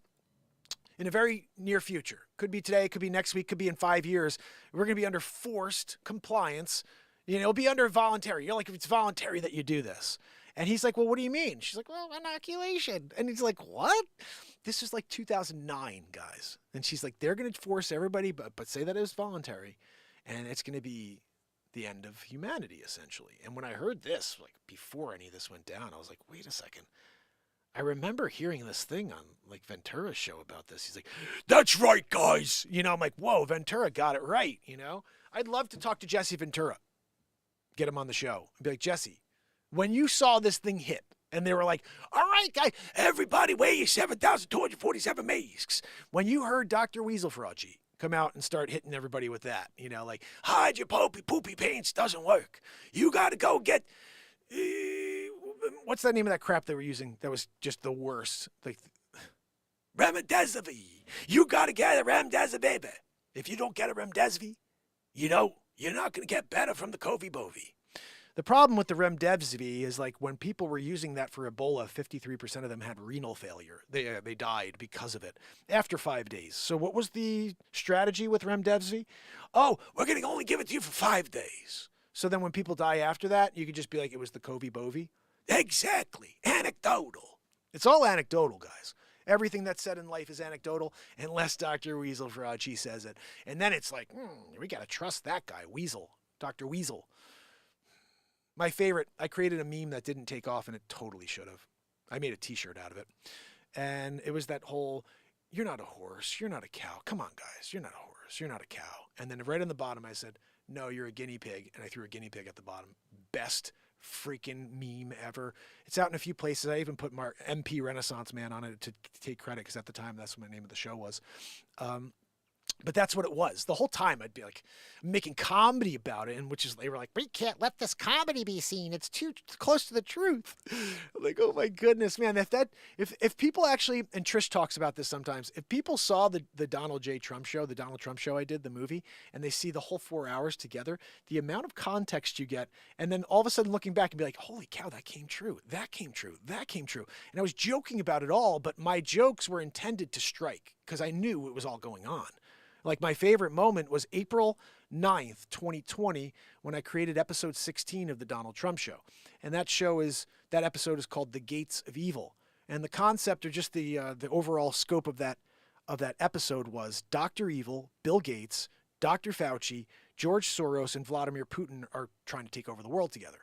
in a very near future, could be today, could be next week, could be in 5 years, we're going to be under forced compliance. It'll be under voluntary. Like, if it's voluntary that you do this. And he's like, well, what do you mean? She's like, well, inoculation. And he's like, what? This is like 2009, guys. And she's like, they're going to force everybody, but say that it was voluntary. And it's going to be the end of humanity, essentially. And when I heard this, like before any of this went down, I was like, wait a second. I remember hearing this thing on like Ventura's show about this. He's like, that's right, guys. I'm like, whoa, Ventura got it right. I'd love to talk to Jesse Ventura, get him on the show and be like, Jesse, when you saw this thing hit and they were like, all right, guys, everybody weigh 7,247 masks. When you heard Dr. Weasel Faraci come out and start hitting everybody with that, like, hide your poopy pants doesn't work. You got to go get, what's the name of that crap they were using that was just the worst? Like, remdesivir. You got to get a remdesivir. If you don't get a remdesivir, you're not going to get better from the COVID-bovie. The problem with the remdesivir is like when people were using that for Ebola, 53% of them had renal failure. They died because of it after 5 days. So what was the strategy with remdesivir? Oh, we're going to only give it to you for 5 days. So then when people die after that, you could just be like, it was the COVID-bovie. Exactly. Anecdotal. It's all anecdotal, guys. Everything that's said in life is anecdotal unless Dr. Weasel Faraci says it. And then it's like, we got to trust that guy, Weasel, Dr. Weasel. My favorite, I created a meme that didn't take off, and it totally should have. I made a t-shirt out of it. And it was that whole, you're not a horse, you're not a cow. Come on, guys, you're not a horse, you're not a cow. And then right on the bottom, I said, no, you're a guinea pig. And I threw a guinea pig at the bottom. Best freaking meme ever. It's out in a few places. I even put MP Renaissance Man on it to take credit, because at the time, that's what the name of the show was. But that's what it was. The whole time I'd be like making comedy about it, and they were like, we can't let this comedy be seen. It's too close to the truth. I'm like, oh my goodness, man. If people actually, and Trish talks about this sometimes, if people saw the Donald Trump show I did, the movie, and they see the whole 4 hours together, the amount of context you get, and then all of a sudden looking back and be like, holy cow, that came true. That came true. That came true. And I was joking about it all, but my jokes were intended to strike because I knew it was all going on. Like, my favorite moment was April 9th, 2020, when I created episode 16 of the Donald Trump Show. And that episode is called The Gates of Evil. And the concept, or just the overall scope of that episode, was Dr. Evil, Bill Gates, Dr. Fauci, George Soros, and Vladimir Putin are trying to take over the world together.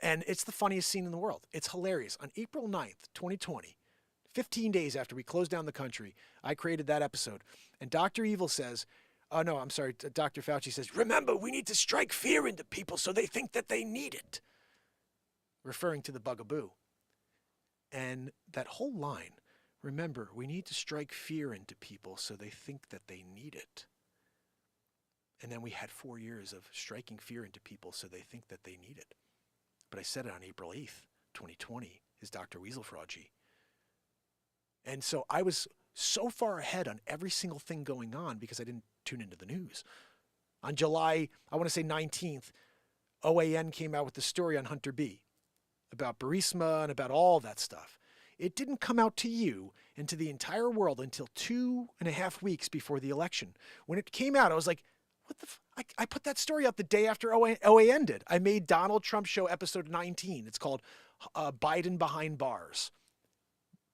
And it's the funniest scene in the world. It's hilarious. On April 9th, 2020, 15 days after we closed down the country, I created that episode. And Dr. Evil says, oh no, I'm sorry, Dr. Fauci says, remember, we need to strike fear into people so they think that they need it. Referring to the bugaboo. And that whole line, remember, we need to strike fear into people so they think that they need it. And then we had 4 years of striking fear into people so they think that they need it. But I said it on April 8th, 2020, is Dr. Weaselfroggy. And so I was so far ahead on every single thing going on because I didn't tune into the news. On July, I want to say 19th, OAN came out with the story on Hunter B. about Burisma and about all that stuff. It didn't come out to you and to the entire world until 2.5 weeks before the election. When it came out, I was like, what the I put that story out the day after OAN did. I made Donald Trump Show episode 19. It's called Biden Behind Bars.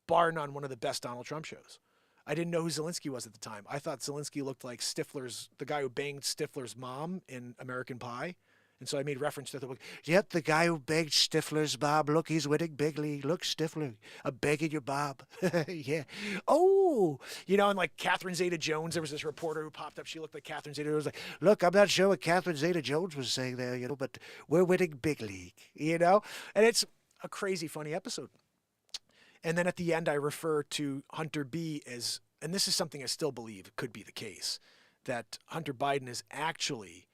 Bar none, one of the best Donald Trump shows. I didn't know who Zelensky was at the time. I thought Zelensky looked like the guy who banged Stifler's mom in American Pie. And so I made reference to the book. Yep, the guy who begged Stifler's Bob. Look, he's winning bigly. Look, Stifler, I'm begging you, Bob. Yeah. Oh, and like Catherine Zeta-Jones, there was this reporter who popped up. She looked like Catherine Zeta-Jones. Was like, look, I'm not sure what Catherine Zeta-Jones was saying there, but we're winning big league, And it's a crazy, funny episode. And then at the end, I refer to Hunter B as, and this is something I still believe could be the case, that Hunter Biden is actually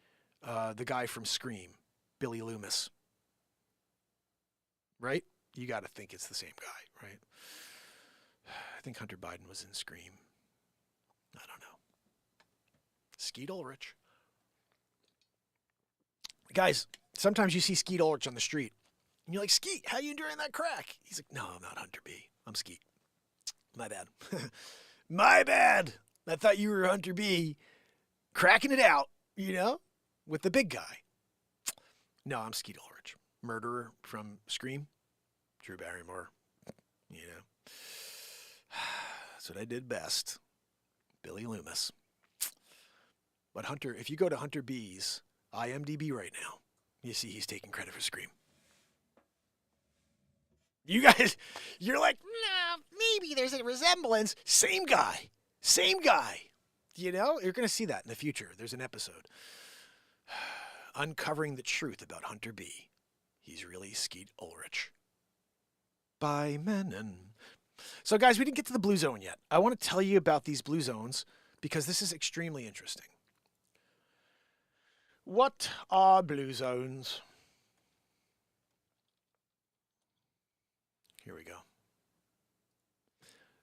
the guy from Scream, Billy Loomis. Right? You got to think it's the same guy, right? I think Hunter Biden was in Scream. I don't know. Skeet Ulrich. Guys, sometimes you see Skeet Ulrich on the street. And you're like, Skeet, how you enduring that crack? He's like, no, I'm not Hunter B. I'm Skeet. My bad. My bad. I thought you were Hunter B. cracking it out, with the big guy. No, I'm Skeet Ulrich. Murderer from Scream. Drew Barrymore. That's what I did best. Billy Loomis. But Hunter, if you go to Hunter B's IMDb right now, you see he's taking credit for Scream. You guys, you're like, nah, maybe there's a resemblance. Same guy. You're going to see that in the future. There's an episode. Uncovering the truth about Hunter B. He's really Skeet Ulrich. By Menon. So guys, we didn't get to the Blue Zone yet. I want to tell you about these Blue Zones because this is extremely interesting. What are Blue Zones? Here we go.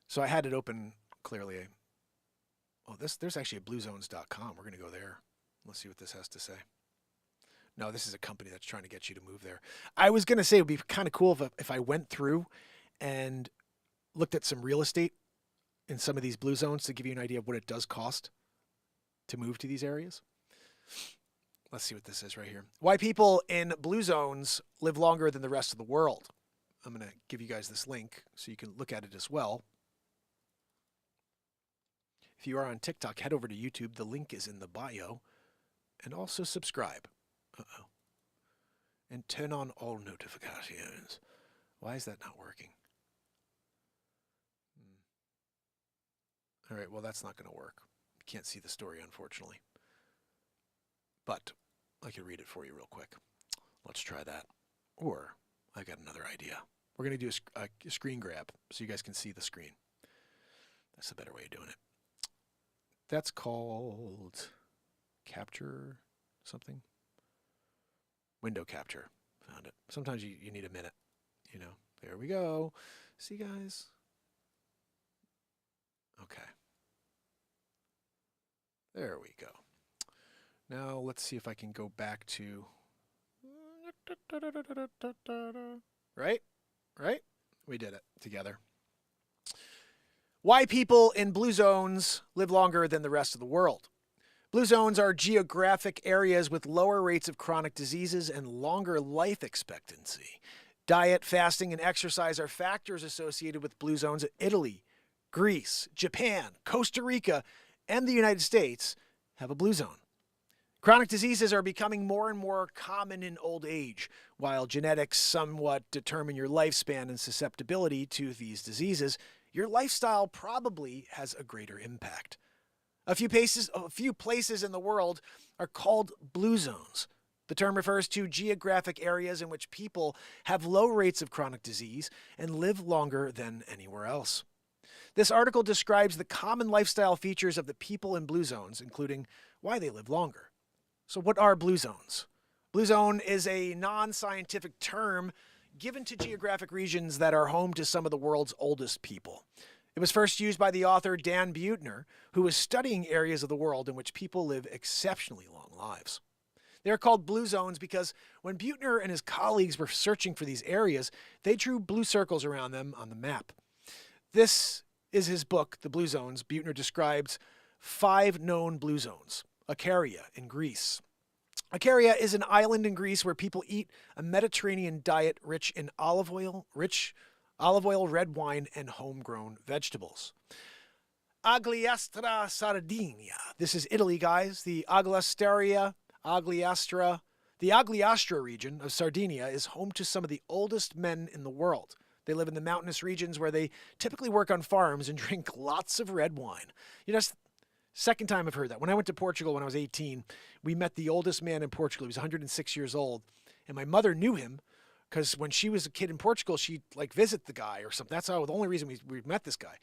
So I had it open clearly. There's actually a bluezones.com. We're going to go there. Let's see what this has to say. No, this is a company that's trying to get you to move there. I was going to say it would be kind of cool if I went through and looked at some real estate in some of these Blue Zones to give you an idea of what it does cost to move to these areas. Let's see what this is right here. Why people in Blue Zones live longer than the rest of the world. I'm going to give you guys this link so you can look at it as well. If you are on TikTok, head over to YouTube. The link is in the bio. And also subscribe. and turn on all notifications. Why is that not working? All right, well, that's not going to work. You can't see the story, unfortunately. But I can read it for you real quick. Let's try that. Or I got another idea. We're going to do a screen grab so you guys can see the screen. That's a better way of doing it. That's called capture something. Window capture. Found it. Sometimes you need a minute. You know, there we go. See, guys? Okay. There we go. Now let's see if I can go back to... Right? Right? We did it together. Why people in blue zones live longer than the rest of the world. Blue zones are geographic areas with lower rates of chronic diseases and longer life expectancy. Diet, fasting, and exercise are factors associated with blue zones. Italy, Greece, Japan, Costa Rica, and the United States have a blue zone. Chronic diseases are becoming more and more common in old age. While genetics somewhat determine your lifespan and susceptibility to these diseases, your lifestyle probably has a greater impact. A few places in the world are called blue zones. The term refers to geographic areas in which people have low rates of chronic disease and live longer than anywhere else. This article describes the common lifestyle features of the people in blue zones, including why they live longer. So what are blue zones? Blue zone is a non-scientific term given to geographic regions that are home to some of the world's oldest people. It was first used by the author Dan Buettner, who was studying areas of the world in which people live exceptionally long lives. They are called blue zones because when Buettner and his colleagues were searching for these areas, they drew blue circles around them on the map. This is his book, The Blue Zones. Buettner describes 5 known blue zones. Icaria in Greece. Icaria is an island in Greece where people eat a Mediterranean diet rich in olive oil, red wine, and homegrown vegetables. Agliastra, Sardinia. This is Italy, guys. The Agliastra region of Sardinia is home to some of the oldest men in the world. They live in the mountainous regions where they typically work on farms and drink lots of red wine. You know, second time I've heard that. When I went to Portugal when I was 18, we met the oldest man in Portugal. He was 106 years old. And my mother knew him because when she was a kid in Portugal, she'd like visit the guy or something. That's the only reason we met this guy.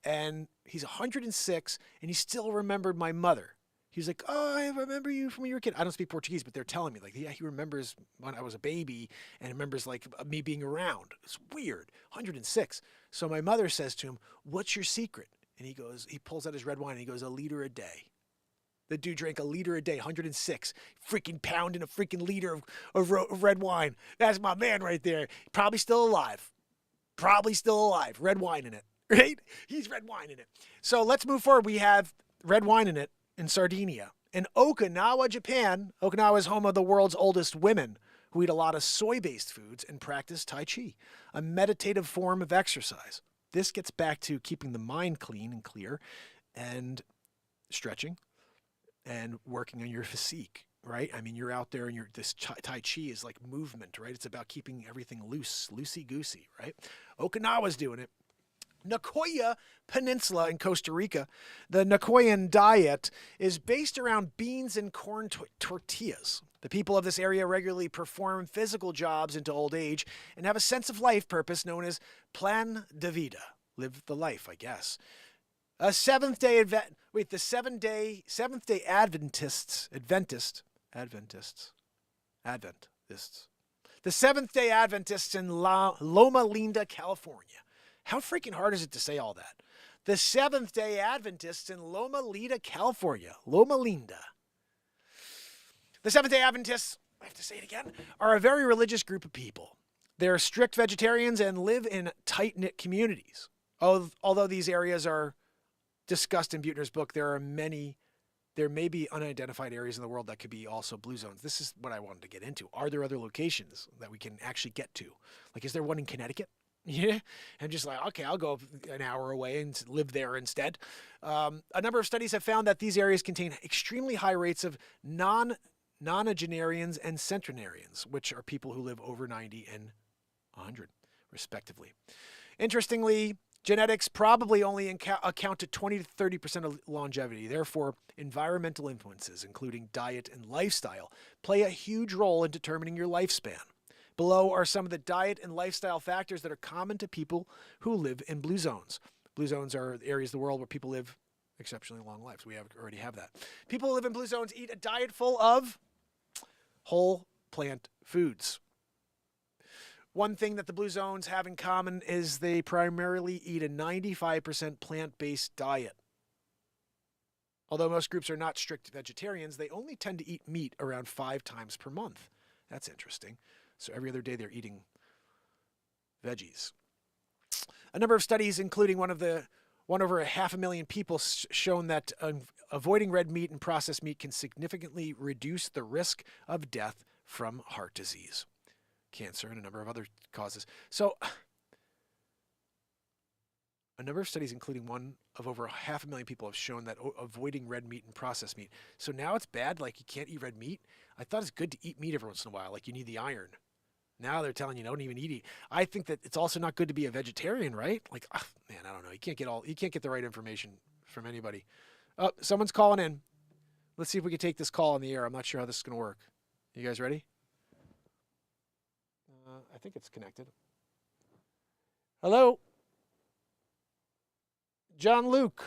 And he's 106 and he still remembered my mother. He's like, oh, I remember you from when you were a kid. I don't speak Portuguese, but they're telling me like, yeah, he remembers when I was a baby and remembers like me being around. It's weird. 106. So my mother says to him, what's your secret? And he pulls out his red wine and he goes, a liter a day. The dude drank a liter a day, 106, freaking pounding a freaking liter of red wine. That's my man right there. Probably still alive. Red wine in it, right? He's red wine in it. So let's move forward. We have red wine in it in Sardinia. In Okinawa, Japan, Okinawa is home of the world's oldest women who eat a lot of soy-based foods and practice Tai Chi, a meditative form of exercise. This gets back to keeping the mind clean and clear and stretching and working on your physique, right? I mean, you're out there and this Tai Chi is like movement, right? It's about keeping everything loose, loosey-goosey, right? Okinawa's doing it. Nicoya Peninsula in Costa Rica. The Nicoyan diet is based around beans and corn tortillas. The people of this area regularly perform physical jobs into old age and have a sense of life purpose known as plan de vida. Live the life, I guess. The Seventh Day Adventists. The Seventh Day Adventists in Loma Linda, California. How freaking hard is it to say all that? The Seventh Day Adventists in Loma Linda, California. Loma Linda. The Seventh Day Adventists, I have to say it again, are a very religious group of people. They're strict vegetarians and live in tight-knit communities. Although these areas are discussed in Buettner's book, there may be unidentified areas in the world that could be also blue zones. This is what I wanted to get into. Are there other locations that we can actually get to? Like, is there one in Connecticut? Yeah, and just like, okay, I'll go an hour away and live there instead. A number of studies have found that these areas contain extremely high rates of nonagenarians and centenarians, which are people who live over 90 and 100, respectively. Interestingly, genetics probably only account to 20 to 30% of longevity. Therefore, environmental influences, including diet and lifestyle, play a huge role in determining your lifespan. Below are some of the diet and lifestyle factors that are common to people who live in blue zones. Blue zones are areas of the world where people live exceptionally long lives. We already have that. People who live in blue zones eat a diet full of whole plant foods. One thing that the blue zones have in common is they primarily eat a 95% plant-based diet. Although most groups are not strict vegetarians, they only tend to eat meat around 5 times per month. That's interesting. So every other day they're eating veggies. A number of studies, including one over 500,000 people, shown that avoiding red meat and processed meat can significantly reduce the risk of death from heart disease, cancer, and a number of other causes. So a number of studies, including one of over 500,000 people, have shown that avoiding red meat and processed meat. So now it's bad, like you can't eat red meat? I thought it's good to eat meat every once in a while, like you need the iron. Now they're telling you don't even eat it. I think that it's also not good to be a vegetarian, right? Like, man, I don't know. You can't get the right information from anybody. Oh, someone's calling in. Let's see if we can take this call on the air. I'm not sure how this is going to work. You guys ready? I think it's connected. Hello? Gianluca.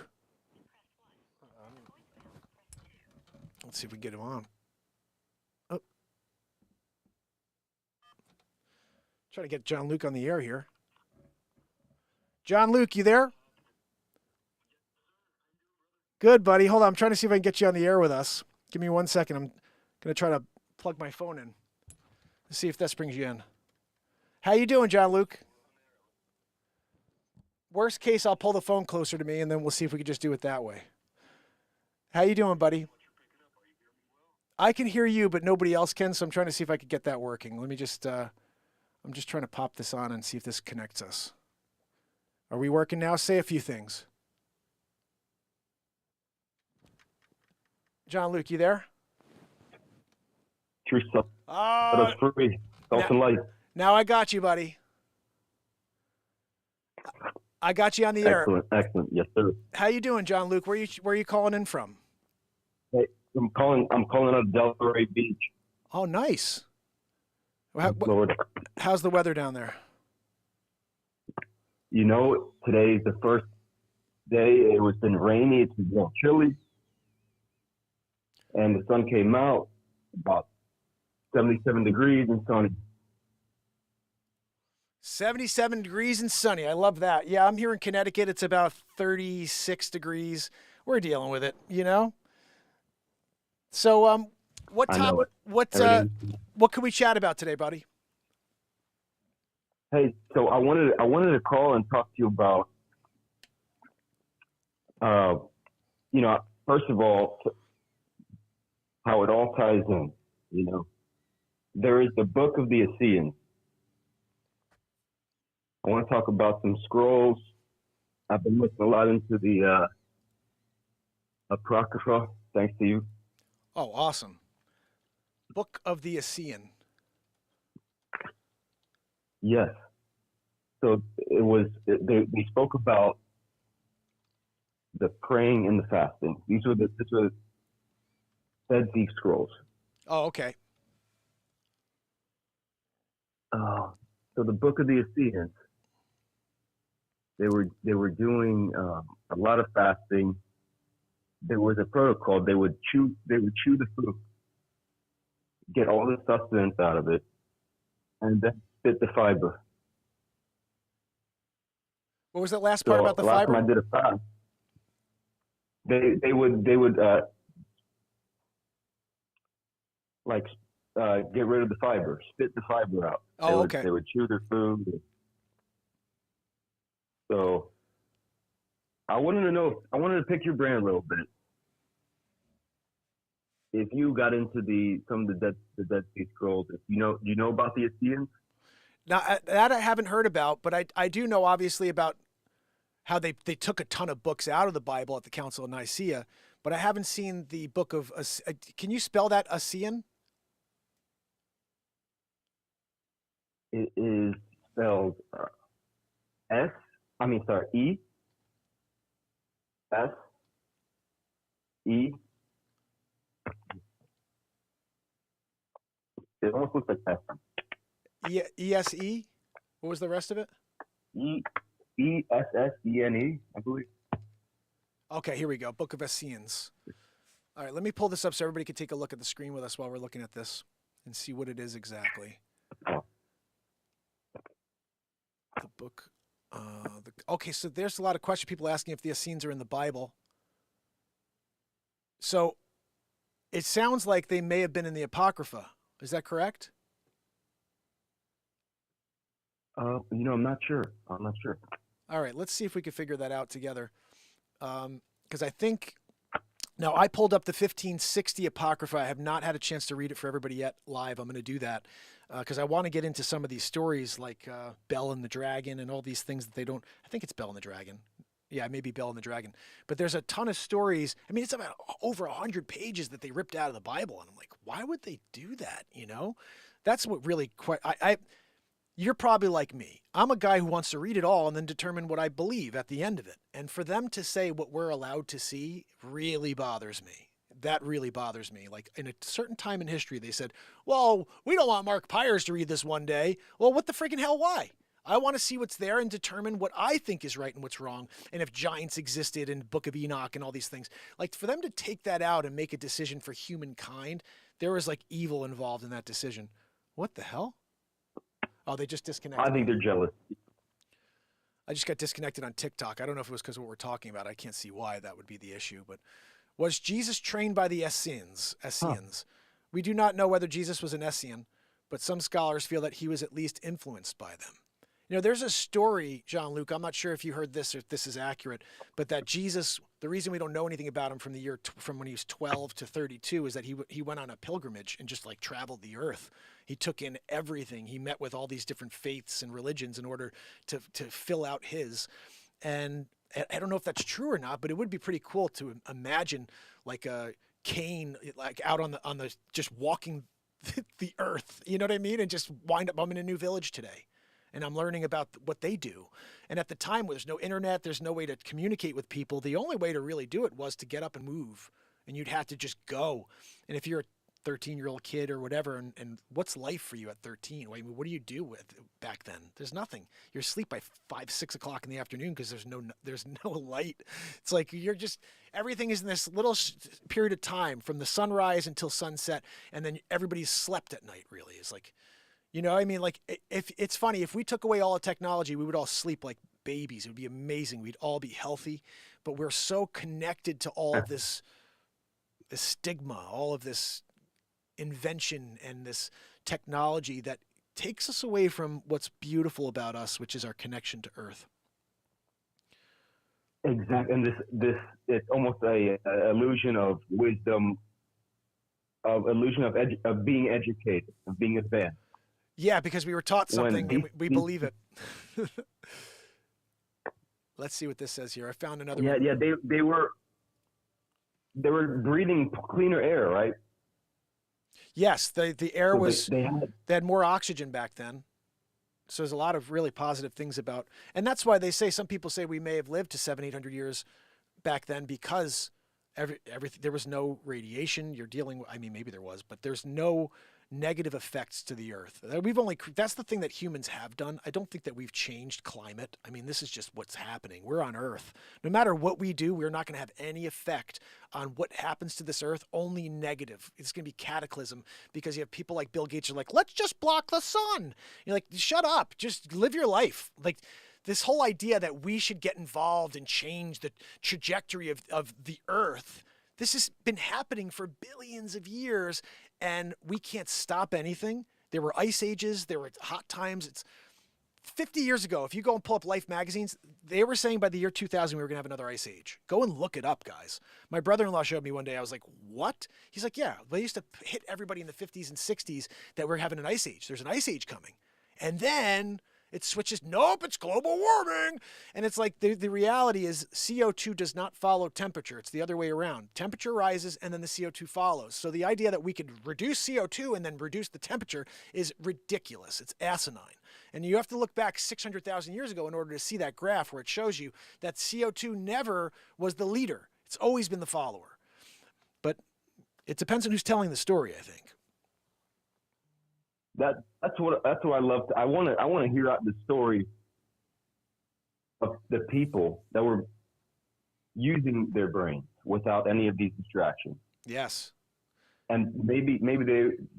Let's see if we can get him on. Oh. Try to get Gianluca on the air here. Gianluca, you there? Good, buddy. Hold on. I'm trying to see if I can get you on the air with us. Give me 1 second. I'm going to try to plug my phone in. Let's see if this brings you in. How you doing, Gianluca? Worst case, I'll pull the phone closer to me, and then we'll see if we can just do it that way. How you doing, buddy? I can hear you, but nobody else can, so I'm trying to see if I could get that working. Let me just, I'm just trying to pop this on and see if this connects us. Are we working now? Say a few things. Gianluca, you there? True stuff. That was free. Salt and light. Now I got you, buddy. I got you on the air. Excellent. Yes, sir. How you doing, Gianluca? Where are you calling in from? Hey, I'm calling out of Delray Beach. Oh, nice. Florida. How's the weather down there? You know, today's the first day. It was been rainy. It's been chilly, and the sun came out about 77 degrees and sunny. 77 degrees and sunny. I love that. Yeah, I'm here in Connecticut. It's about 36 degrees. We're dealing with it, you know? So, what can we chat about today, buddy? Hey, so I wanted to call and talk to you about, you know, first of all, how it all ties in. You know, there is the Book of the Essenes. I want to talk about some scrolls. I've been looking a lot into the Apocrypha, thanks to you. Oh, awesome. Book of the Essene. Yes. So it was, they spoke about the praying and the fasting. This were Dead Sea Scrolls. Oh, okay. So the Book of the Essenes, they were doing a lot of fasting. There was a protocol. They would chew the food, get all the sustenance out of it, and then spit the fiber. What was that last part about the fiber? Last time I did a fast, they would get rid of the fiber, spit the fiber out. Oh, okay. They would chew their food. So I wanted to pick your brain a little bit. If you got into some of the Dead Sea Scrolls, if you know about the Essenes? Now that I haven't heard about, but I do know obviously about how they took a ton of books out of the Bible at the Council of Nicaea, but I haven't seen the book of. Can you spell that Essene? It is spelled S. I mean, sorry, E S E. It almost looks like S. ESE? What was the rest of it? ESSENE, I believe. Okay, here we go. Book of Essenes. All right, let me pull this up so everybody can take a look at the screen with us while we're looking at this and see what it is exactly. The book. Okay, so there's a lot of questions. People asking if the Essenes are in the Bible. So it sounds like they may have been in the Apocrypha. Is that correct? I'm not sure. All right, let's see if we can figure that out together. Because I think, now I pulled up the 1560 Apocrypha. I have not had a chance to read it for everybody yet live. I'm going to do that because I want to get into some of these stories like Bell and the Dragon and all these things that they don't, I think it's Bell and the Dragon. Yeah, maybe Bell and the Dragon. But there's a ton of stories. I mean, it's about over 100 pages that they ripped out of the Bible. And I'm like, why would they do that? That's what really you're probably like me. I'm a guy who wants to read it all and then determine what I believe at the end of it. And for them to say what we're allowed to see really bothers me. That really bothers me. Like in a certain time in history, they said, well, we don't want Mark Pyers to read this one day. Well, what the freaking hell? Why? I want to see what's there and determine what I think is right and what's wrong. And if giants existed in the Book of Enoch and all these things, like for them to take that out and make a decision for humankind, there was like evil involved in that decision. What the hell? Oh, they just disconnected. I think they're jealous. I just got disconnected on TikTok. I don't know if it was because of what we're talking about. I can't see why that would be the issue. But was Jesus trained by the Essenes? We do not know whether Jesus was an Essene, but some scholars feel that he was at least influenced by them. There's a story, Gianluca, I'm not sure if you heard this or if this is accurate, but that Jesus, the reason we don't know anything about him from when he was 12 to 32 is that he went on a pilgrimage and just like traveled the earth. He took in everything. He met with all these different faiths and religions in order to fill out his. And I don't know if that's true or not, but it would be pretty cool to imagine like a Cain, like out on the just walking the earth, you know what I mean? And just wind up, I'm in a new village today. And I'm learning about what they do. And at the time where there's no internet, there's no way to communicate with people. The only way to really do it was to get up and move. And you'd have to just go. And if you're a 13-year-old kid or whatever, and what's life for you at 13? I mean, what do you do with back then? There's nothing. You're asleep by 5, 6 o'clock in the afternoon because there's no light. It's like everything is in this little period of time from the sunrise until sunset. And then everybody's slept at night, really. It's like, I mean, like, if it's funny, if we took away all the technology, we would all sleep like babies. It would be amazing. We'd all be healthy, but we're so connected to all of this stigma, all of this invention and this technology that takes us away from what's beautiful about us, which is our connection to Earth. Exactly. And this it's almost a illusion of wisdom, illusion of being educated, of being advanced. Yeah, because we were taught something and we believe it. Let's see what this says here. I found another one. Yeah, they were breathing cleaner air, right? Yes, the air was they had more oxygen back then. So there's a lot of really positive things about, and that's why they say, some people say we may have lived to 700-800 years back then because everything, there was no radiation. You're dealing with, I mean, maybe there was, but there's no negative effects to the earth. That's the thing that humans have done. I don't think that we've changed climate. I mean, this is just what's happening. We're on Earth. No matter what we do, we're not going to have any effect on what happens to this earth, only negative. It's going to be cataclysm because you have people like Bill Gates are like, let's just block the sun. You're like, shut up, just live your life. Like, this whole idea that we should get involved and change the trajectory of the earth. This has been happening for billions of years, and we can't stop anything. There were ice ages. There were hot times. It's 50 years ago. If you go and pull up Life magazines, they were saying by the year 2000, we were going to have another ice age. Go and look it up, guys. My brother-in-law showed me one day. I was like, what? He's like, yeah, they used to hit everybody in the 50s and 60s that we're having an ice age. There's an ice age coming. And then It switches, nope, it's global warming. And it's like the reality is CO2 does not follow temperature. It's the other way around. Temperature rises and then the CO2 follows. So the idea that we could reduce CO2 and then reduce the temperature is ridiculous. It's asinine. And you have to look back 600,000 years ago in order to see that graph where it shows you that CO2 never was the leader. It's always been the follower. But it depends on who's telling the story, I think. That's what I love. I want to hear out the story of the people that were using their brains without any of these distractions. Yes. And maybe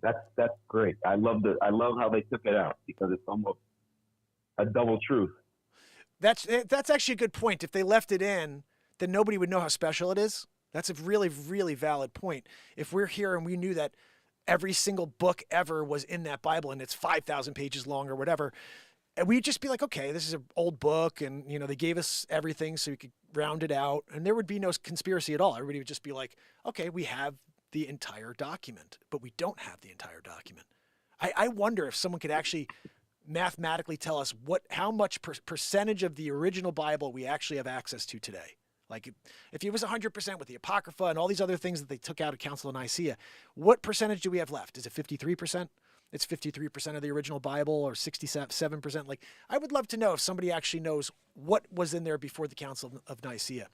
that's great. I love how they took it out because it's almost a double truth. That's actually a good point. If they left it in, then nobody would know how special it is. That's a really, really valid point. If we're here and we knew that every single book ever was in that Bible and it's 5,000 pages long or whatever, and we'd just be like, okay, this is an old book, and they gave us everything so we could round it out, and there would be no conspiracy at all. Everybody would just be like, okay, we have the entire document, but we don't have the entire document. I wonder if someone could actually mathematically tell us how much percentage of the original Bible we actually have access to today. Like if it was 100% with the Apocrypha and all these other things that they took out of Council of Nicaea, what percentage do we have left? Is it 53%? It's 53% of the original Bible, or 67%. Like, I would love to know if somebody actually knows what was in there before the Council of Nicaea.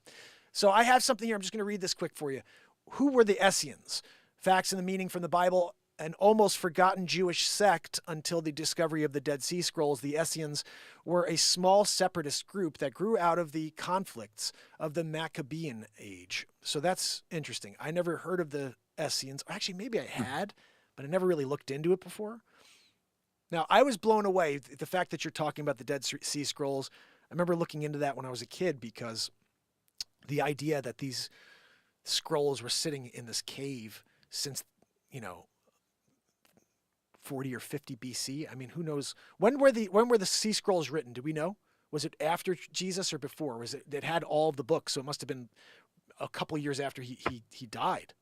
So I have something here. I'm just going to read this quick for you. Who were the Essenes? Facts and the meaning from the Bible. An almost forgotten Jewish sect until the discovery of the Dead Sea Scrolls. The Essenes were a small separatist group that grew out of the conflicts of the Maccabean age. So that's interesting. I never heard of the Essenes. Actually, maybe I had, but I never really looked into it before. Now, I was blown away. The fact that you're talking about the Dead Sea Scrolls, I remember looking into that when I was a kid, because the idea that these scrolls were sitting in this cave since, 40 or 50 BC. I mean, who knows? When were the Sea Scrolls written? Do we know? Was it after Jesus or before? Was it had all of the books? So it must have been a couple of years after he died.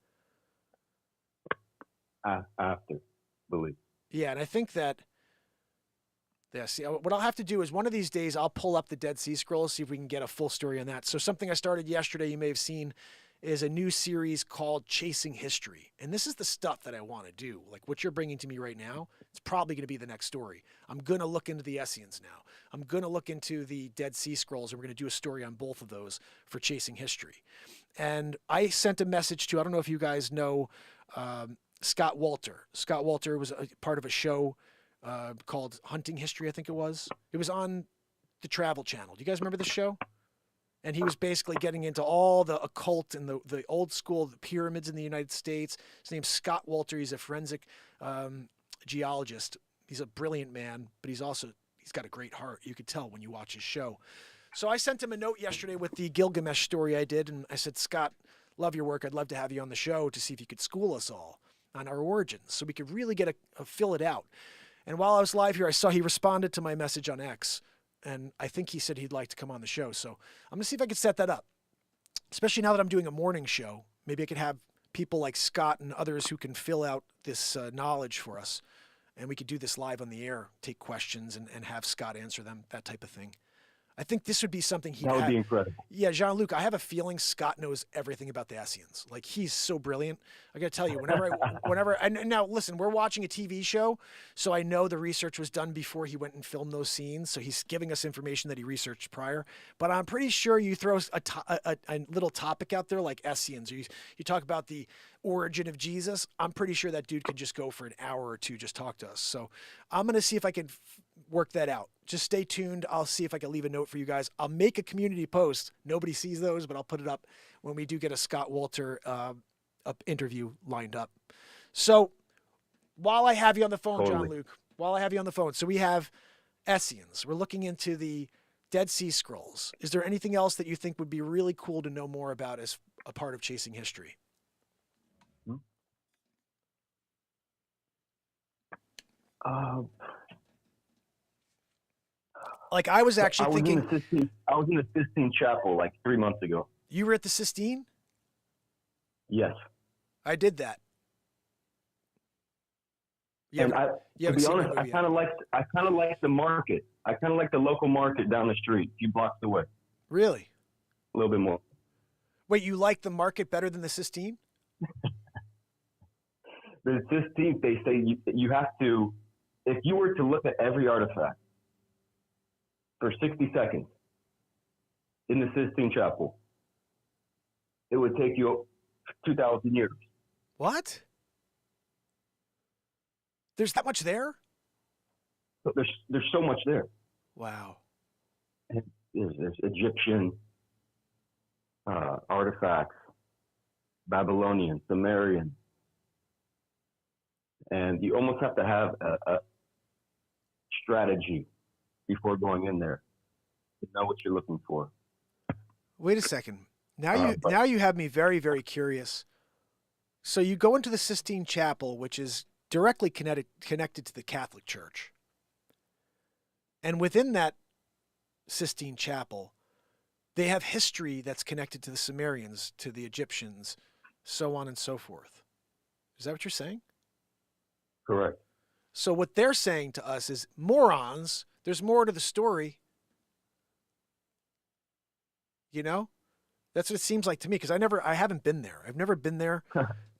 After, believe. Yeah, and I think that. Yeah, see, what I'll have to do is one of these days I'll pull up the Dead Sea Scrolls, see if we can get a full story on that. So something I started yesterday, you may have seen, is a new series called Chasing History. And this is the stuff that I want to do. Like what you're bringing to me right now, it's probably going to be the next story. I'm going to look into the Essenes now. I'm going to look into the Dead Sea Scrolls, and we're going to do a story on both of those for Chasing History. And I sent a message to, I don't know if you guys know, Scott Walter. Scott Walter was a part of a show called Hunting History, I think it was. It was on the Travel Channel. Do you guys remember this show? And he was basically getting into all the occult and the old school the pyramids in the United States. His name's Scott Walter. He's a forensic geologist. He's a brilliant man, but he's got a great heart. You could tell when you watch his show. So I sent him a note yesterday with the Gilgamesh story I did, and I said, Scott, love your work. I'd love to have you on the show to see if you could school us all on our origins so we could really get fill it out. And while I was live here, I saw he responded to my message on X. And I think he said he'd like to come on the show. So I'm going to see if I can set that up, especially now that I'm doing a morning show. Maybe I could have people like Scott and others who can fill out this knowledge for us. And we could do this live on the air, take questions and have Scott answer them, that type of thing. I think this would be something that would be incredible. Yeah, Gianluca, I have a feeling Scott knows everything about the Essenes. Like, he's so brilliant. I got to tell you, and now listen, we're watching a TV show, so I know the research was done before he went and filmed those scenes. So he's giving us information that he researched prior. But I'm pretty sure you throw a little topic out there like Essenes, or you talk about the origin of Jesus. I'm pretty sure that dude could just go for an hour or two, just talk to us. So I'm going to see if I can work that out. Just stay tuned. I'll see if I can leave a note for you guys. I'll make a community post. Nobody sees those, but I'll put it up when we do get a Scott Walter interview lined up. So while I have you on the phone, totally. John-Luc, so we have Essenes. We're looking into the Dead Sea Scrolls. Is there anything else that you think would be really cool to know more about as a part of Chasing History? Like, I was actually thinking. I was in the Sistine Chapel like 3 months ago. You were at the Sistine? Yes. I did that. Yeah, and to be honest, I kind of liked the market. I kind of like the local market down the street, a few blocks away. Really? A little bit more. Wait, you like the market better than the Sistine? The Sistine, they say you have to, if you were to look at every artifact for 60 seconds in the Sistine Chapel, it would take you 2,000 years. What? There's that much there? But there's so much there. Wow. There's Egyptian artifacts, Babylonian, Sumerian, and you almost have to have a strategy before going in there to know what you're looking for. Wait a second. Now you have me very, very curious. So you go into the Sistine Chapel, which is directly connected to the Catholic Church. And within that Sistine Chapel, they have history that's connected to the Sumerians, to the Egyptians, so on and so forth. Is that what you're saying? Correct. So what they're saying to us is, morons, there's more to the story. You know? That's what it seems like to me, because I haven't been there. I've never been there.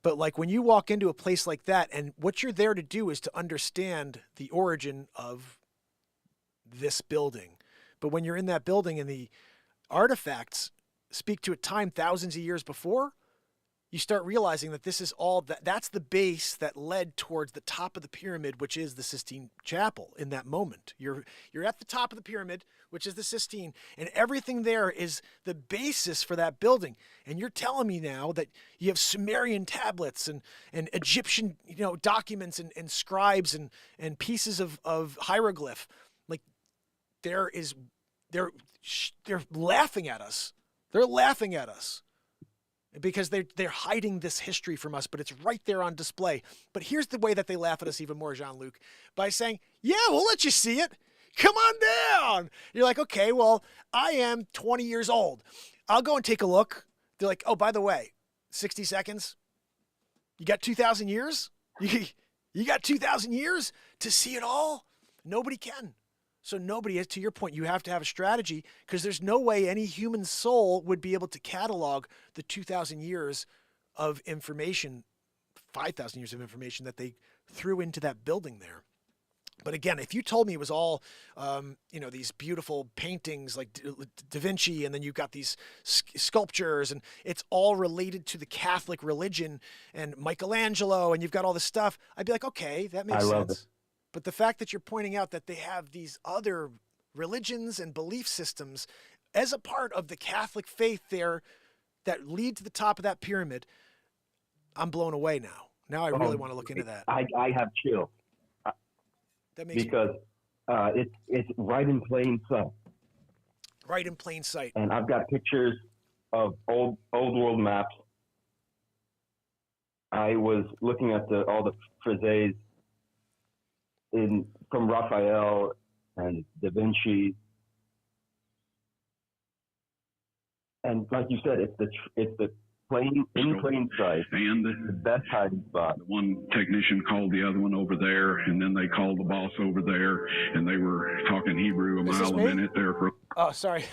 But like when you walk into a place like that, and what you're there to do is to understand the origin of this building. But when you're in that building and the artifacts speak to a time thousands of years before, you start realizing that this is all that's the base that led towards the top of the pyramid, which is the Sistine Chapel. In that moment, you're at the top of the pyramid, which is the Sistine, and everything there is the basis for that building. And you're telling me now that you have Sumerian tablets and Egyptian, documents and scribes and pieces of hieroglyph. Like they're laughing at us. They're laughing at us. Because they're hiding this history from us, but it's right there on display. But here's the way that they laugh at us even more, Jean-Luc, by saying, yeah, we'll let you see it. Come on down. You're like, okay, well, I am 20 years old. I'll go and take a look. They're like, oh, by the way, 60 seconds. You got 2,000 years? You got 2,000 years to see it all? Nobody can. So nobody, to your point, you have to have a strategy, because there's no way any human soul would be able to catalog the 2,000 years of information, 5,000 years of information that they threw into that building there. But again, if you told me it was all, these beautiful paintings like Da Vinci, and then you've got these sculptures, and it's all related to the Catholic religion and Michelangelo, and you've got all this stuff, I'd be like, okay, that makes sense. I love it. But the fact that you're pointing out that they have these other religions and belief systems as a part of the Catholic faith there that lead to the top of that pyramid, I'm blown away now. Now I really want to look into that. I have chills. That makes because it's right in plain sight. Right in plain sight. And I've got pictures of old world maps. I was looking at all the friezes from Raphael and Da Vinci, and like you said, it's the plain sight, and the best hiding spot. One technician called the other one over there, and then they called the boss over there, and they were talking Hebrew a mile a minute there. Oh, sorry,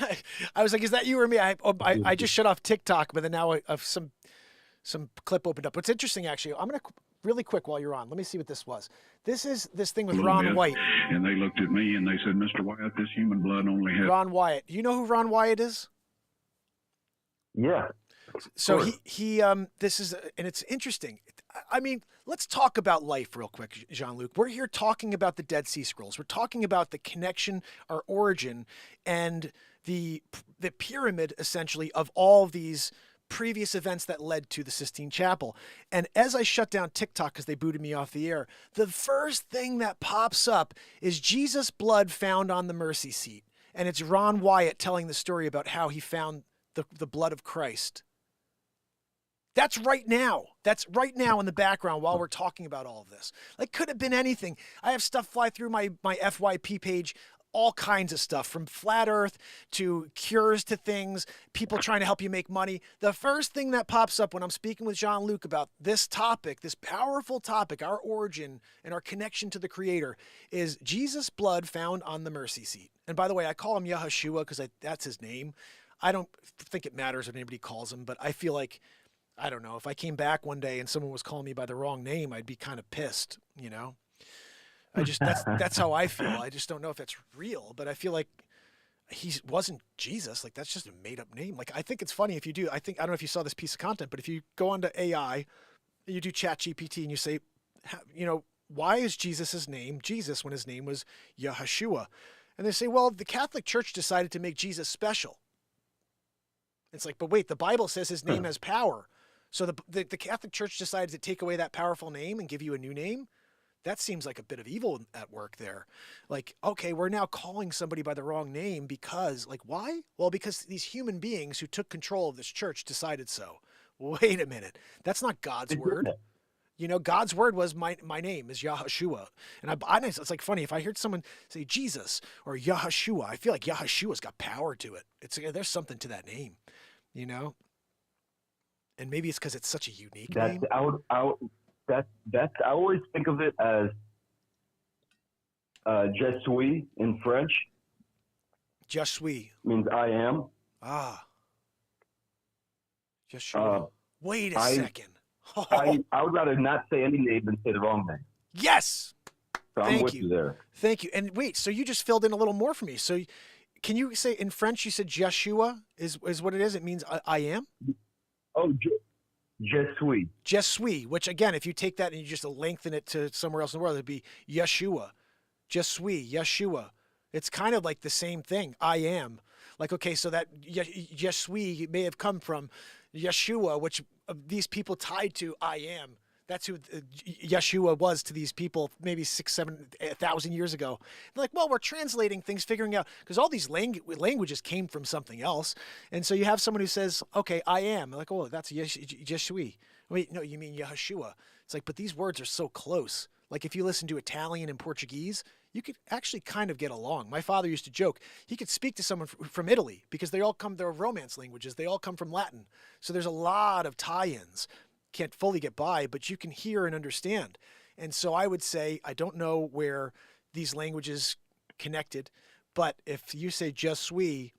I was like, is that you or me? I just shut off TikTok, but then now some clip opened up. What's interesting, actually, I'm gonna really quick while you're on. Let me see what this was. This is this thing with Ron White. And they looked at me and they said, Mr. Wyatt, this human blood only has... Ron Wyatt. Do you know who Ron Wyatt is? Yeah. So this is, and it's interesting. I mean, let's talk about life real quick, Jean-Luc. We're here talking about the Dead Sea Scrolls. We're talking about the connection, our origin, and the pyramid, essentially, of all of these previous events that led to the Sistine Chapel. And as I shut down TikTok because they booted me off the air, the first thing that pops up is Jesus' blood found on the mercy seat. And it's Ron Wyatt telling the story about how he found the blood of Christ. That's right now. That's right now in the background while we're talking about all of this. Like, could have been anything. I have stuff fly through my FYP page all kinds of stuff, from flat earth to cures to things, people trying to help you make money. The first thing that pops up when I'm speaking with Jean-Luc about this topic, this powerful topic, our origin and our connection to the Creator, is Jesus' blood found on the mercy seat. And by the way, I call him Yahushua because that's his name. I don't think it matters what anybody calls him, but I feel like, I don't know, if I came back one day and someone was calling me by the wrong name, I'd be kind of pissed, you know? That's how I feel. I just don't know if that's real, but I feel like he wasn't Jesus. Like, that's just a made up name. Like, I think it's funny if you do, I don't know if you saw this piece of content, but if you go onto AI, you do ChatGPT and you say, you know, why is Jesus' name Jesus when his name was Yahushua? And they say, well, the Catholic Church decided to make Jesus special. It's like, but wait, the Bible says his name has power. So the Catholic Church decided to take away that powerful name and give you a new name? That seems like a bit of evil at work there. Like, okay, we're now calling somebody by the wrong name because, like, why? Well, because these human beings who took control of this church decided so. Wait a minute. That's not God's word. You know, God's word was my name is Yahushua. And it's like funny, if I heard someone say Jesus or Yahushua, I feel like Yahushua's got power to it. There's something to that name, you know? And maybe it's because it's such a unique name. I always think of it as Je suis in French. Je suis means I am. Ah. Je suis. Wait a second. I would rather not say any name than say the wrong name. Yes. So I'm with you there. Thank you. And wait, so you just filled in a little more for me. So can you say in French, you said Yeshua is what it is? It means I am? Oh, Je suis. Je suis, which again, if you take that and you just lengthen it to somewhere else in the world, it'd be Yeshua. Je suis, Yeshua. It's kind of like the same thing. I am. Like, okay, so that Je suis may have come from Yeshua, which these people tied to I am. That's who Yeshua was to these people maybe 6,000-7,000 years ago. They're like, well, we're translating things, figuring out, because all these languages came from something else. And so you have someone who says, okay, I am. They're like, oh, that's Je suis. Wait, no, you mean Yahushua. It's like, but these words are so close. Like if you listen to Italian and Portuguese, you could actually kind of get along. My father used to joke, he could speak to someone from Italy because they're romance languages. They all come from Latin. So there's a lot of tie-ins. Can't fully get by, but you can hear and understand. And so I would say, I don't know where these languages connected, but if you say Je suis,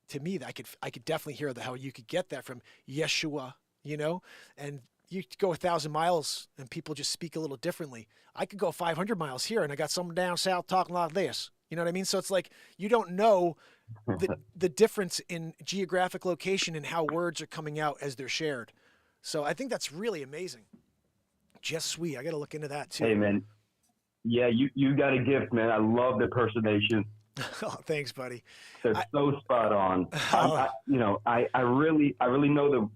to me, I could definitely hear how you could get that from Yeshua, you know, and you go 1,000 miles and people just speak a little differently. I could go 500 miles here and I got someone down south talking like this. You know what I mean? So it's like, you don't know the difference in geographic location and how words are coming out as they're shared. So I think that's really amazing. Je suis. I got to look into that too. Hey man. Yeah, you got a gift, man. I love the impersonation. Oh, thanks, buddy. They're so spot on. I really know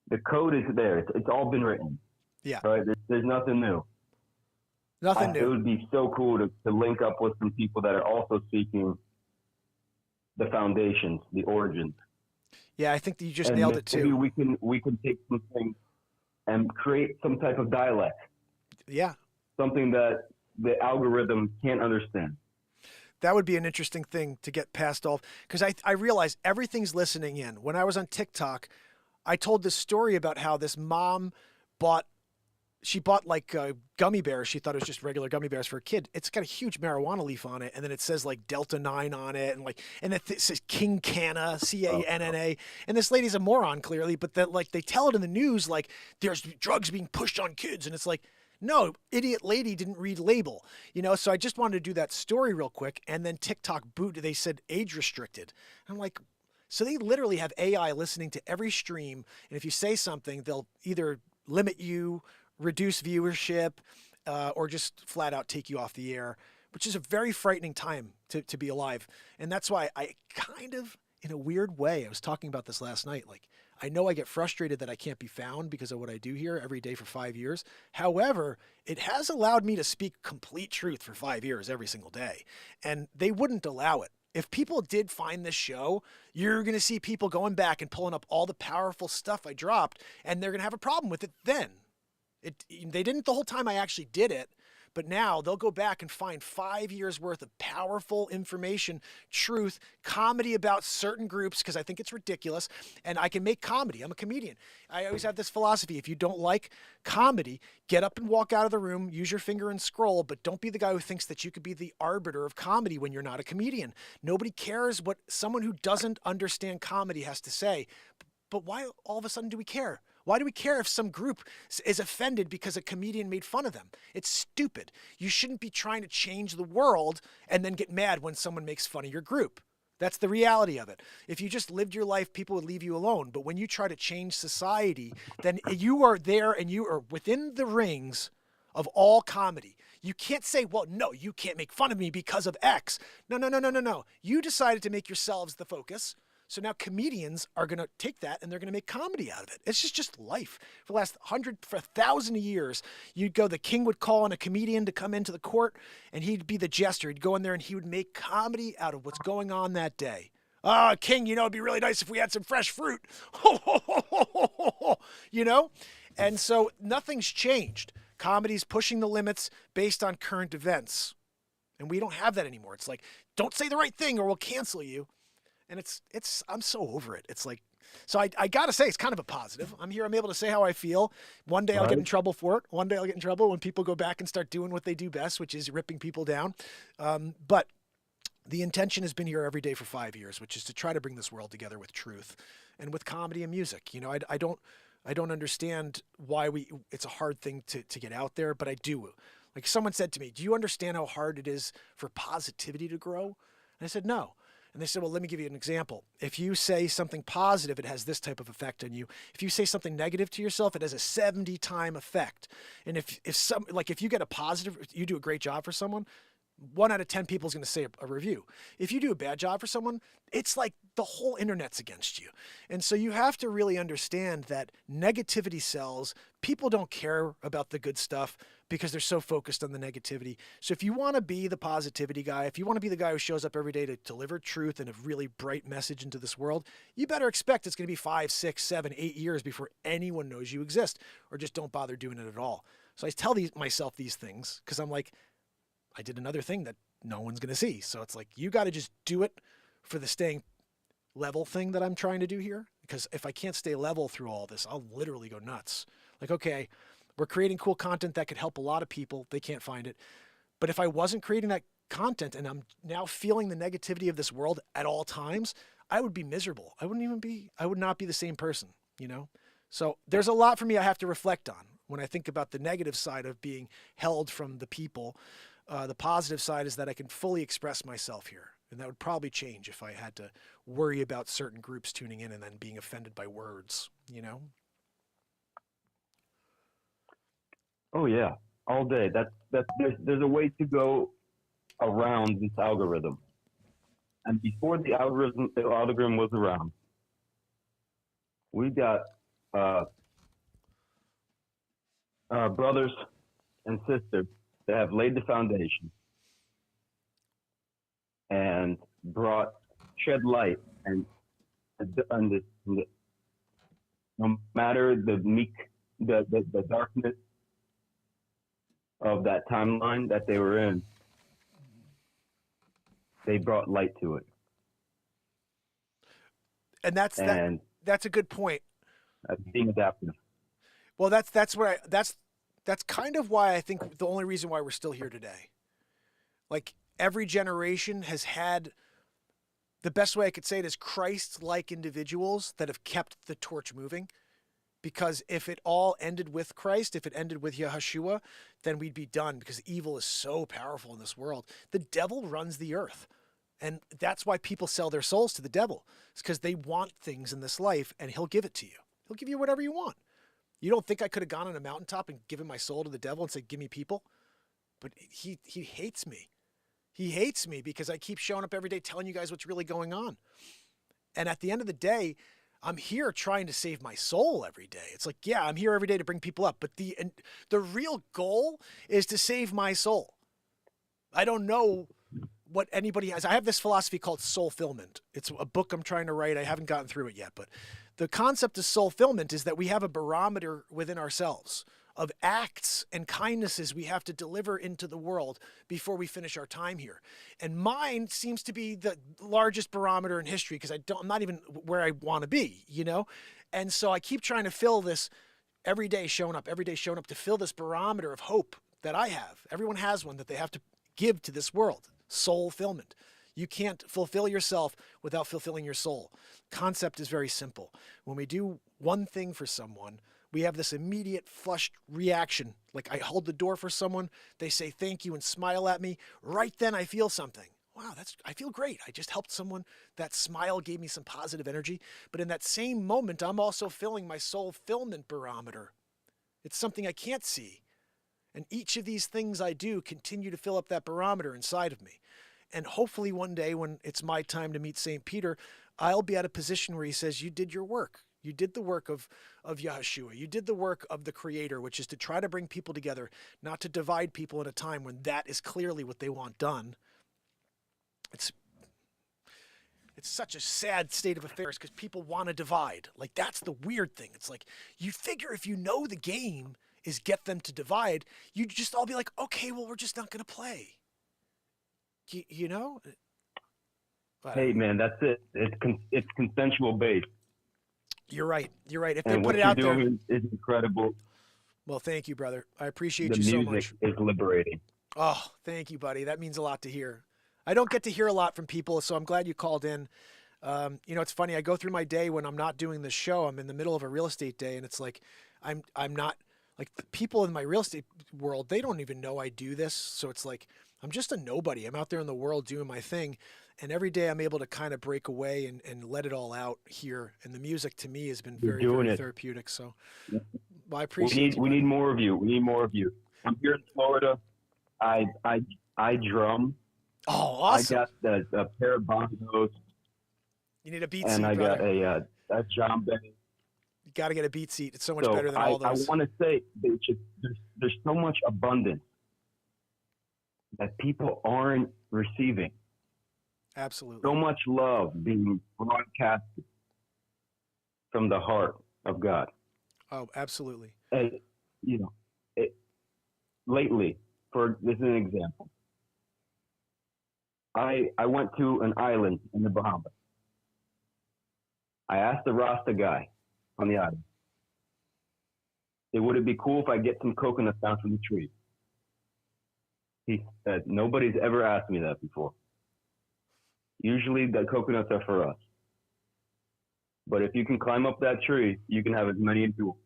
the code is there. It's all been written. Yeah. Right. There's nothing new. Nothing new. It would be so cool to link up with some people that are also seeking the foundations, the origins. Yeah, I think that you just nailed it too. Maybe we can take something and create some type of dialect. Yeah. Something that the algorithm can't understand. That would be an interesting thing to get past all, because I realize everything's listening in. When I was on TikTok, I told this story about how this mom bought like gummy bears. She thought it was just regular gummy bears for a kid. It's got a huge marijuana leaf on it, and then it says like Delta 9 on it, and it says King Canna, Canna, and this lady's a moron clearly, but that like they tell it in the news like there's drugs being pushed on kids, and it's like, no, idiot lady didn't read label, you know. So I just wanted to do that story real quick, and then TikTok they said age restricted. I'm like, so they literally have AI listening to every stream, and if you say something, they'll either limit you, reduce viewership, or just flat out take you off the air, which is a very frightening time to be alive. And that's why I kind of, in a weird way, I was talking about this last night. Like, I know I get frustrated that I can't be found because of what I do here every day for 5 years. However, it has allowed me to speak complete truth for 5 years every single day. And they wouldn't allow it. If people did find this show, you're going to see people going back and pulling up all the powerful stuff I dropped, and they're going to have a problem with it then. They didn't the whole time I actually did it, But now they'll go back and find 5 years worth of powerful information, truth, comedy about certain groups, because I think it's ridiculous. And I can make comedy. I'm a comedian. I always have this philosophy. If you don't like comedy, get up and walk out of the room, use your finger and scroll, but don't be the guy who thinks that you could be the arbiter of comedy when you're not a comedian. Nobody cares what someone who doesn't understand comedy has to say. But why all of a sudden do we care? Why do we care if some group is offended because a comedian made fun of them? It's stupid. You shouldn't be trying to change the world and then get mad when someone makes fun of your group. That's the reality of it. If you just lived your life, people would leave you alone. But when you try to change society, then you are there and you are within the rings of all comedy. You can't say, well, no, you can't make fun of me because of X. No. You decided to make yourselves the focus. So now comedians are going to take that and they're going to make comedy out of it. It's just life. For the last 1,000 years, you'd go, the king would call on a comedian to come into the court and he'd be the jester. He'd go in there and he would make comedy out of what's going on that day. Ah, king, it'd be really nice if we had some fresh fruit. And so nothing's changed. Comedy's pushing the limits based on current events. And we don't have that anymore. It's like, don't say the right thing or we'll cancel you. And I'm so over it. It's like, so I got to say, it's kind of a positive. I'm here. I'm able to say how I feel. One day I'll get in trouble for it. One day I'll get in trouble when people go back and start doing what they do best, which is ripping people down. But the intention has been here every day for 5 years, which is to try to bring this world together with truth and with comedy and music. I don't understand why it's a hard thing to get out there, but I do. Like someone said to me, do you understand how hard it is for positivity to grow? And I said, no. And they said, well, let me give you an example. If you say something positive, it has this type of effect on you. If you say something negative to yourself, it has a 70-time effect. And if you get a positive, you do a great job for someone, 1 out of 10 people is going to say a review. If you do a bad job for someone, it's like the whole internet's against you. And so you have to really understand that negativity sells. People don't care about the good stuff because they're so focused on the negativity. So if you want to be the positivity guy, if you want to be the guy who shows up every day to deliver truth and a really bright message into this world, you better expect it's going to be 5, 6, 7, 8 years before anyone knows you exist, or just don't bother doing it at all. So I tell myself these things because I'm like, I did another thing that no one's going to see. So it's like, you got to just do it for the staying level thing that I'm trying to do here. Because if I can't stay level through all this, I'll literally go nuts. Like, okay, we're creating cool content that could help a lot of people. They can't find it. But if I wasn't creating that content and I'm now feeling the negativity of this world at all times, I would be miserable. I would not be the same person, So there's a lot for me I have to reflect on when I think about the negative side of being held from the people. The positive side is that I can fully express myself here. And that would probably change if I had to worry about certain groups tuning in and then being offended by words, Oh yeah, all day. There's a way to go around this algorithm. And before the algorithm was around, we got brothers and sisters that have laid the foundation and shed light and no matter the darkness of that timeline that they were in, they brought light to it. And that's a good point. Being adaptive. Well, that's kind of why I think the only reason why we're still here today. Like every generation has had, the best way I could say it is Christ-like individuals that have kept the torch moving. Because if it all ended with Christ, if it ended with Yeshua, then we'd be done because evil is so powerful in this world. The devil runs the earth. And that's why people sell their souls to the devil. It's because they want things in this life and he'll give it to you. He'll give you whatever you want. You don't think I could have gone on a mountaintop and given my soul to the devil and said, give me people? But he hates me. He hates me because I keep showing up every day telling you guys what's really going on. And at the end of the day, I'm here trying to save my soul every day. It's like, yeah, I'm here every day to bring people up. But the real goal is to save my soul. I don't know what anybody has. I have this philosophy called soulfillment. It's a book I'm trying to write. I haven't gotten through it yet. But the concept of soulfillment is that we have a barometer within ourselves of acts and kindnesses we have to deliver into the world before we finish our time here. And mine seems to be the largest barometer in history because I'm not even where I want to be, you know? And so I keep trying to fill this every day showing up to fill this barometer of hope that I have. Everyone has one that they have to give to this world. Soul fulfillment. You can't fulfill yourself without fulfilling your soul. Concept is very simple. When we do one thing for someone, we have this immediate flushed reaction. Like I hold the door for someone, they say thank you and smile at me. Right then I feel something. Wow, I feel great. I just helped someone. That smile gave me some positive energy. But in that same moment, I'm also filling my soul fulfillment barometer. It's something I can't see. And each of these things I do continue to fill up that barometer inside of me. And hopefully one day when it's my time to meet St. Peter, I'll be at a position where he says, you did your work. You did the work of Yahushua. You did the work of the Creator, which is to try to bring people together, not to divide people at a time when that is clearly what they want done. It's such a sad state of affairs because people want to divide. Like, that's the weird thing. It's like, you figure if you know the game is get them to divide, you'd just all be like, okay, well, we're just not going to play. You know? Hey, man, that's it. It's consensual based. You're right. If and they put it out there. what you're doing is incredible. Well, thank you, brother. I appreciate you so much. The music is liberating. Oh, thank you, buddy. That means a lot to hear. I don't get to hear a lot from people, so I'm glad you called in. You know, it's funny. I go through my day when I'm not doing this show. I'm in the middle of a real estate day, and it's like I'm not like the people in my real estate world. They don't even know I do this, so it's like I'm just a nobody. I'm out there in the world doing my thing, and every day I'm able to kind of break away and let it all out here. And the music to me has been very, very therapeutic. So well, I appreciate. We need more of you. We need more of you. I'm here in Florida. I drum. Oh, awesome! I got a pair of bongos. You need a beat seat, and I brother. got a drum band. You got to get a beat seat. It's so much better than all those. I want to say there's so much abundance that people aren't receiving. Absolutely. So much love being broadcasted from the heart of God. Oh, absolutely. And, you know, lately, this is an example. I went to an island in the Bahamas. I asked the Rasta guy on the island, would it be cool if I get some coconuts down from the tree? He said, nobody's ever asked me that before. Usually the coconuts are for us. But if you can climb up that tree, you can have as many as you want.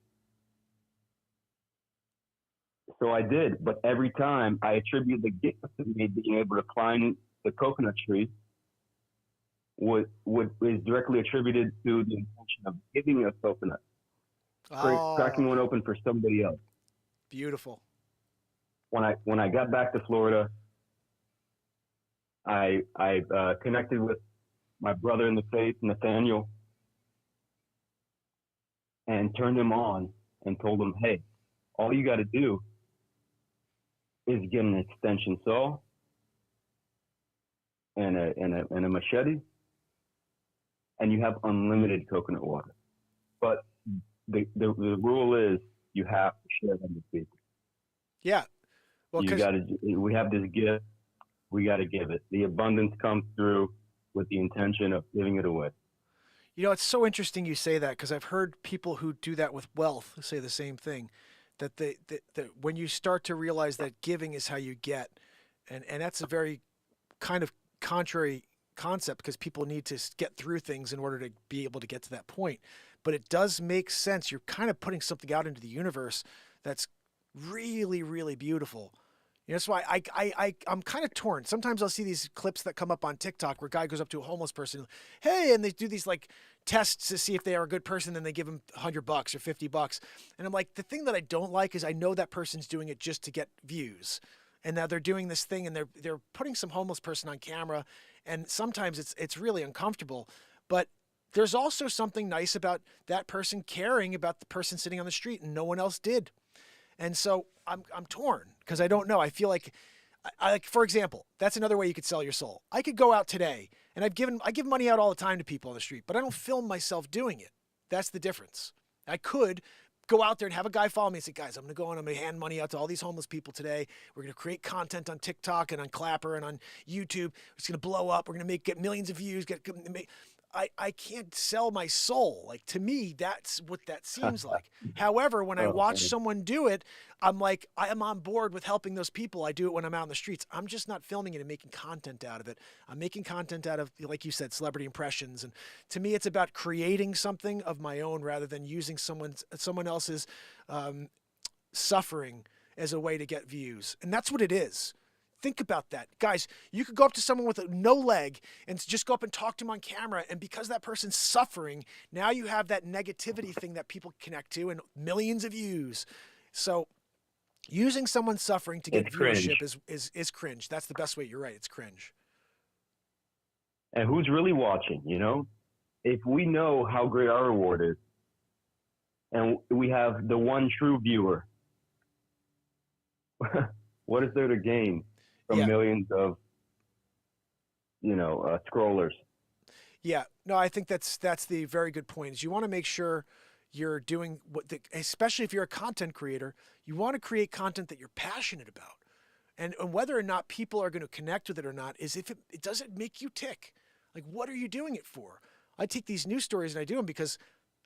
So I did, but every time I attribute the gift to me being able to climb the coconut tree is directly attributed to the intention of giving a coconut, cracking one open for somebody else. Beautiful. When I got back to Florida, I connected with my brother in the faith, Nathaniel, and turned him on and told him, hey, all you got to do is get an extension saw and a machete, and you have unlimited coconut water. But the rule is you have to share them with people. Yeah. Well, we have this gift. We got to give it. The abundance comes through with the intention of giving it away. You know, it's so interesting you say that because I've heard people who do that with wealth say the same thing, that when you start to realize that giving is how you get, and that's a very kind of contrary concept because people need to get through things in order to be able to get to that point. But it does make sense. You're kind of putting something out into the universe that's really, really beautiful. You know, that's why I'm kind of torn. Sometimes I'll see these clips that come up on TikTok where a guy goes up to a homeless person, hey, and they do these like tests to see if they are a good person, then they give them $100 or $50. And I'm like, the thing that I don't like is I know that person's doing it just to get views. And now they're doing this thing and they're putting some homeless person on camera, and sometimes it's really uncomfortable. But there's also something nice about that person caring about the person sitting on the street and no one else did. And so I'm torn because I don't know. I feel like, for example, that's another way you could sell your soul. I could go out today and I give money out all the time to people on the street, but I don't film myself doing it. That's the difference. I could go out there and have a guy follow me and say, guys, I'm going to go and I'm going to hand money out to all these homeless people today. We're going to create content on TikTok and on Clapper and on YouTube. It's going to blow up. We're going to get millions of views. I can't sell my soul. Like, to me, that's what that seems like. However, when I watch someone do it, I'm like, I am on board with helping those people. I do it when I'm out in the streets. I'm just not filming it and making content out of it. I'm making content out of, like you said, celebrity impressions. And to me, it's about creating something of my own rather than using someone else's suffering as a way to get views. And that's what it is. Think about that. Guys, you could go up to someone with no leg and just go up and talk to them on camera. And because that person's suffering, now you have that negativity thing that people connect to and millions of views. So using someone's suffering to get viewership is cringe. That's the best way. You're right. It's cringe. And who's really watching, you know? If we know how great our reward is and we have the one true viewer, what is there to gain from millions of, scrollers? Yeah, no, I think that's the very good point. Is you want to make sure you're doing especially if you're a content creator, you want to create content that you're passionate about, and whether or not people are going to connect with it or not is if it does it make you tick. Like, what are you doing it for? I take these news stories and I do them because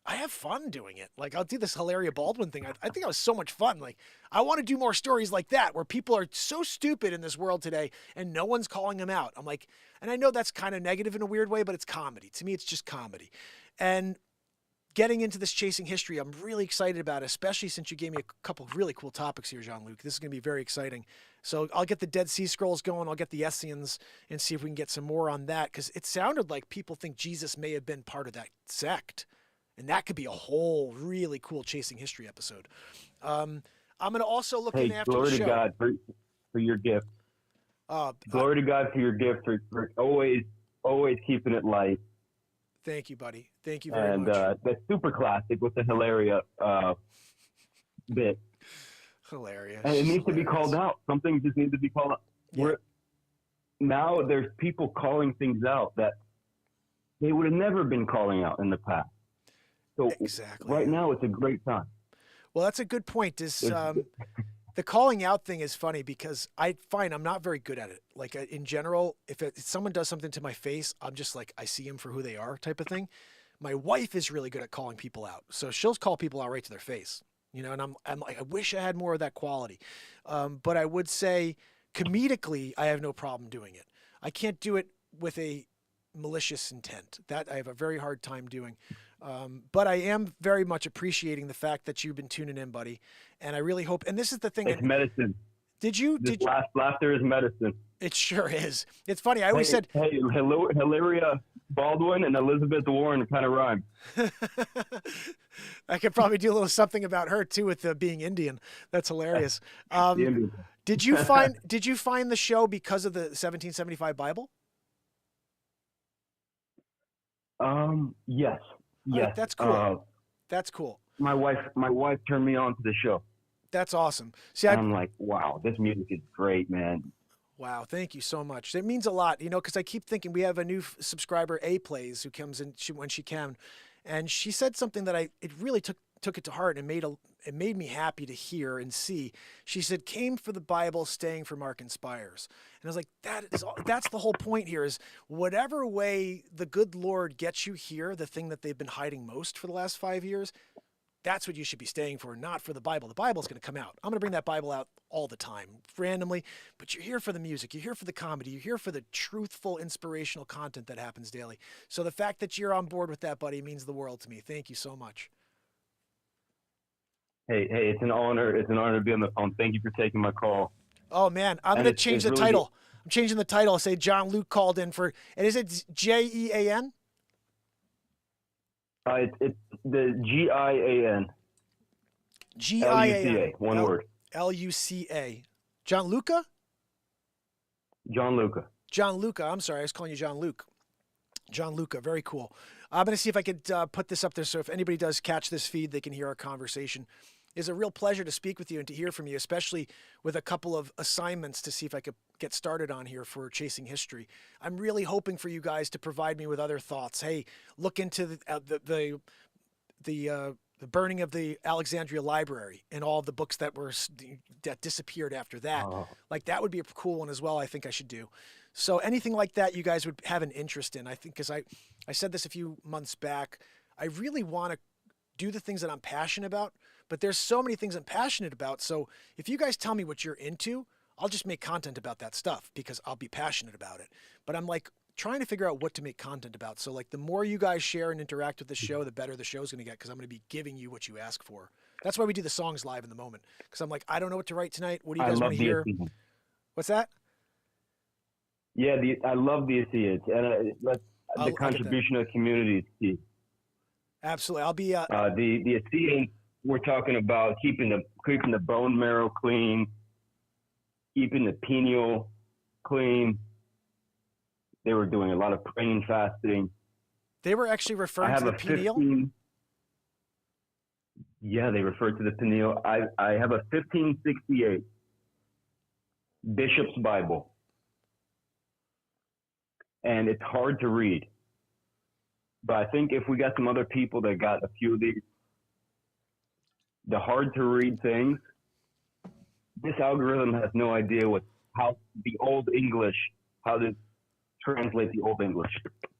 I have fun doing it. Like, I'll do this Hilaria Baldwin thing. I think it was so much fun. Like, I want to do more stories like that where people are so stupid in this world today and no one's calling them out. I'm like, and I know that's kind of negative in a weird way, but it's comedy. To me, it's just comedy. And getting into this chasing history, I'm really excited about it, especially since you gave me a couple of really cool topics here, Gianluca. This is going to be very exciting. So I'll get the Dead Sea Scrolls going. I'll get the Essenes and see if we can get some more on that, because it sounded like people think Jesus may have been part of that sect. And that could be a whole really cool chasing history episode. I'm going to also look in after the show. Glory to God for your gift. Glory to God for your gift for always keeping it light. Thank you, buddy. Thank you very much. And that's super classic with the Hilaria bit. Hilarious. And it needs to be called out. Some things just need to be called out. Yeah. Now there's people calling things out that they would have never been calling out in the past. So exactly. Right now, it's a great time. Well, that's a good point. The calling out thing is funny because I find I'm not very good at it. Like, in general, if someone does something to my face, I'm just like, I see them for who they are type of thing. My wife is really good at calling people out. So she'll call people out right to their face, and I'm like, I wish I had more of that quality. But I would say comedically, I have no problem doing it. I can't do it with a malicious intent. That I have a very hard time doing. But I am very much appreciating the fact that you've been tuning in, buddy. And I really hope, and this is the thing. It's medicine. Laughter is medicine. It sure is. It's funny. I always said, Hilaria Baldwin and Elizabeth Warren kind of rhyme. I could probably do a little something about her too with being Indian. That's hilarious. Did you find the show because of the 1775 Bible? Yes. Yes. That's cool. That's cool. My wife turned me on to the show. That's awesome. See, I'm like, wow, this music is great, man. Wow, thank you so much. It means a lot, because I keep thinking we have a new subscriber, A Plays, who comes in when she can, and she said something that it really took it to heart and it made me happy to hear and see. She said, "Came for the Bible, staying for Mark Inspires." And I was like, that's the whole point here, is whatever way the good Lord gets you here, the thing that they've been hiding most for the last 5 years, that's what you should be staying for, not for the Bible. The Bible's going to come out. I'm going to bring that Bible out all the time, randomly, but you're here for the music. You're here for the comedy. You're here for the truthful, inspirational content that happens daily. So the fact that you're on board with that, buddy, means the world to me. Thank you so much. Hey, it's an honor. It's an honor to be on the phone. Thank you for taking my call. Oh, man. I'm going to change the title. I'm changing the title. I'll say John Luke called in for, and is it Jean? It's the Gian. Gian. One word. Luca? John Luca. John Luca. I'm sorry. I was calling you John Luke. John Luca. Very cool. I'm going to see if I could put this up there so if anybody does catch this feed, they can hear our conversation. It's a real pleasure to speak with you and to hear from you, especially with a couple of assignments to see if I could get started on here for Chasing History. I'm really hoping for you guys to provide me with other thoughts. Hey, look into the the burning of the Alexandria Library and all the books that disappeared after that. Oh. Like that would be a cool one as well. I think I should do. So anything like that you guys would have an interest in. I think because I said this a few months back, I really want to do the things that I'm passionate about, but there's so many things I'm passionate about. So if you guys tell me what you're into, I'll just make content about that stuff because I'll be passionate about it. But I'm like trying to figure out what to make content about. So like the more you guys share and interact with the show, the better the show's going to get because I'm going to be giving you what you ask for. That's why we do the songs live in the moment because I'm like, I don't know what to write tonight. What do you guys want to hear? What's that? Yeah, I love the Asians, and the contribution of the community is key. Absolutely. I'll be the Asians. We're talking about keeping the bone marrow clean, keeping the pineal clean. They were doing a lot of praying, fasting. They were actually referring to the pineal? Yeah, they referred to the pineal. I have a 1568 Bishop's Bible. And it's hard to read. But I think if we got some other people that got a few of these, the hard to read things, this algorithm has no idea how the Old English, how to translate the Old English.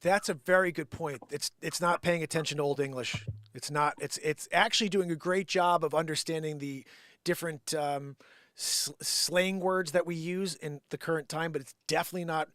That's a very good point. It's not paying attention to Old English. It's not. It's actually doing a great job of understanding the different slang words that we use in the current time, but it's definitely not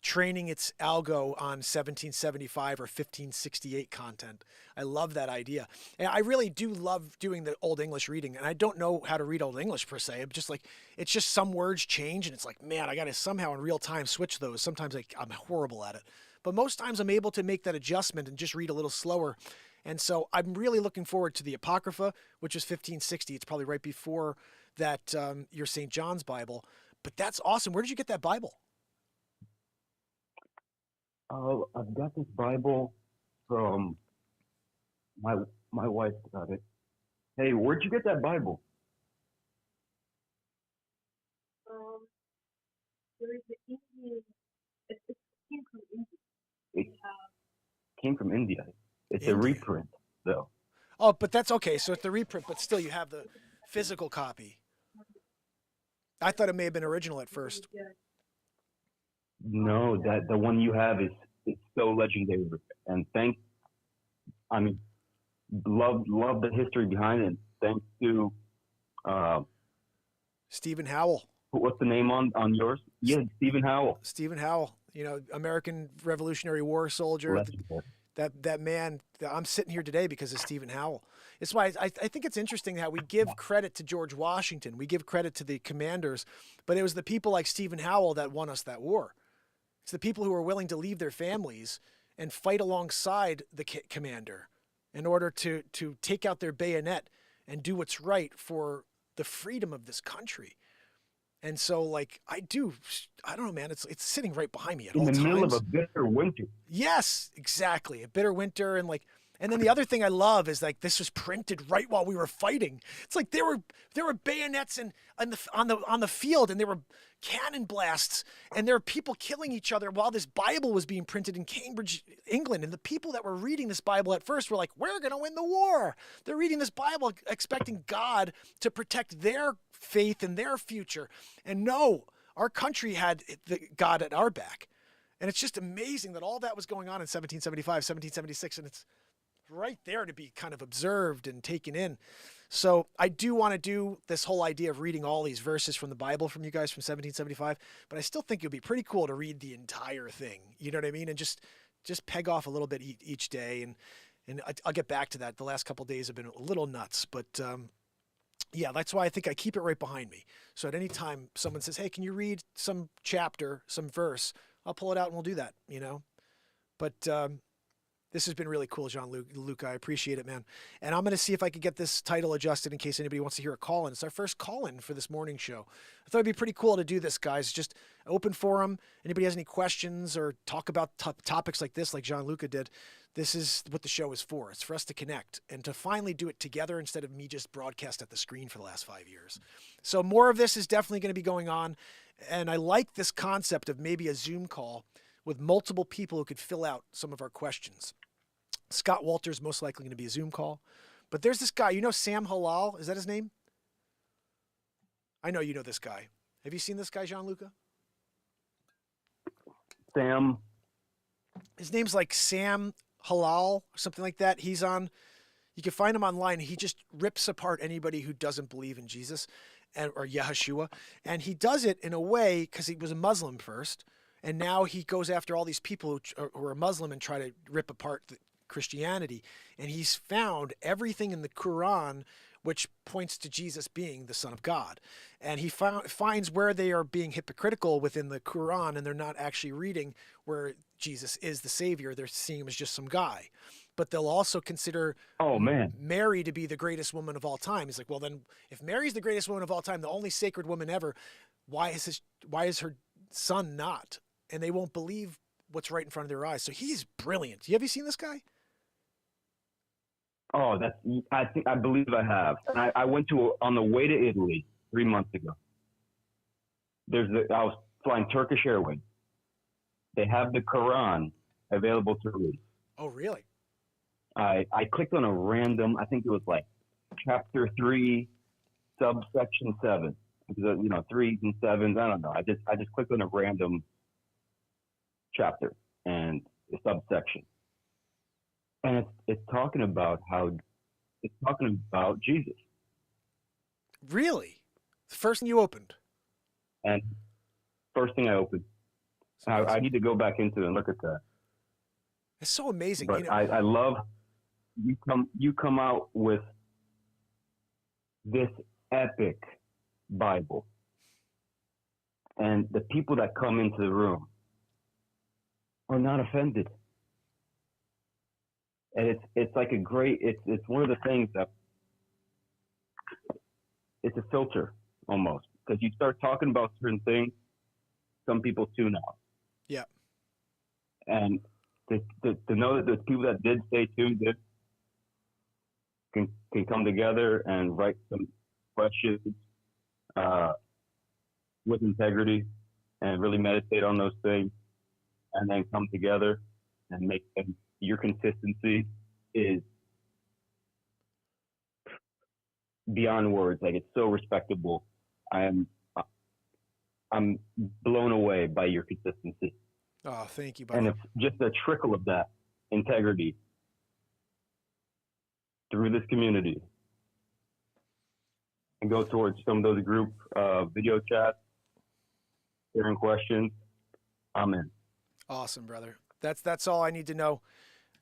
training its algo on 1775 or 1568 content. I love that idea. And I really do love doing the Old English reading. And I don't know how to read Old English per se. I'm just like, it's just some words change and it's like, man, I got to somehow in real time switch those. Sometimes I'm horrible at it. But most times I'm able to make that adjustment and just read a little slower. And so I'm really looking forward to the Apocrypha, which is 1560. It's probably right before that your St. John's Bible. But that's awesome. Where did you get that Bible? I've got this Bible from my wife got it. Hey, where'd you get that Bible? There is an Indian. It came from India. It came from India. It's India. A reprint, though. Oh, but that's okay. So it's the reprint, but still you have the physical copy. I thought it may have been original at first. No, that the one you have is so legendary, and love the history behind it. Thanks to Stephen Howell. What's the name on yours? Yeah, Stephen Howell. Stephen Howell, American Revolutionary War soldier. Legendary. That man. I'm sitting here today because of Stephen Howell. It's why I think it's interesting how we give credit to George Washington, we give credit to the commanders, but it was the people like Stephen Howell that won us that war. It's the people who were willing to leave their families and fight alongside the commander in order to take out their bayonet and do what's right for the freedom of this country. And so, like, I don't know, man, it's sitting right behind me at all times. In the middle of a bitter winter. Yes, exactly. A bitter winter. And then the other thing I love is like this was printed right while we were fighting. It's like there were bayonets on the field and there were cannon blasts and there were people killing each other while this Bible was being printed in Cambridge, England. And the people that were reading this Bible at first were like, we're going to win the war. They're reading this Bible expecting God to protect their faith and their future. And no, our country had God at our back. And it's just amazing that all that was going on in 1775, 1776, and it's right there to be kind of observed and taken in. So I do want to do this whole idea of reading all these verses from the Bible from you guys from 1775, but I still think it would be pretty cool to read the entire thing. You know what I mean? And just peg off a little bit each day. And I'll get back to that. The last couple of days have been a little nuts, but yeah, that's why I think I keep it right behind me. So at any time someone says, hey, can you read some chapter, some verse? I'll pull it out and we'll do that, But this has been really cool, Gianluca. I appreciate it, man. And I'm going to see if I could get this title adjusted in case anybody wants to hear a call-in. It's our first call-in for this morning show. I thought it'd be pretty cool to do this, guys. Just open forum. Anybody has any questions or talk about topics like this, like Gianluca did, this is what the show is for. It's for us to connect and to finally do it together instead of me just broadcast at the screen for the last 5 years. So more of this is definitely going to be going on. And I like this concept of maybe a Zoom call with multiple people who could fill out some of our questions. Scott Walter's most likely going to be a Zoom call, But there's this guy, you know Sam Halal? Is that his name? I know you know this guy. Have you seen this guy, Gianluca? Sam. His name's like Sam Halal or something like that. He's on, you can find him online. He just rips apart anybody who doesn't believe in Jesus or Yahshua. And he does it in a way because he was a Muslim first. And now he goes after all these people who are Muslim and try to rip apart Christianity. And he's found everything in the Quran which points to Jesus being the Son of God. And he finds where they are being hypocritical within the Quran and they're not actually reading where Jesus is the Savior. They're seeing him as just some guy. But they'll also consider Mary to be the greatest woman of all time. He's like, well, then if Mary's the greatest woman of all time, the only sacred woman ever, why is her son not? And they won't believe what's right in front of their eyes. So he's brilliant. Have you seen this guy? Oh, I believe I have. And I went on the way to Italy 3 months ago. I was flying Turkish Airways. They have the Quran available to read. Oh, really? I clicked on a random, I think it was like chapter 3, subsection 7. Because, 3s and 7s, I don't know. I just clicked on a random chapter and a subsection. And it's talking about Jesus. Really? The first thing you opened? And first thing I opened. I need to go back into it and look at that. It's so amazing. But I love you come out with this epic Bible. And the people that come into the room are not offended. And it's like it's one of the things that it's a filter almost, because you start talking about certain things, some people tune out. Yeah. And to know that there's people that did stay tuned in can come together and write some questions with integrity and really meditate on those things, and then come together and make them. Your consistency is beyond words. Like, it's so respectable. I'm blown away by your consistency. Oh, thank you, buddy. And it's just a trickle of that integrity through this community and go towards some of those group video chats, sharing questions. I'm in. Awesome, brother. That's all I need to know.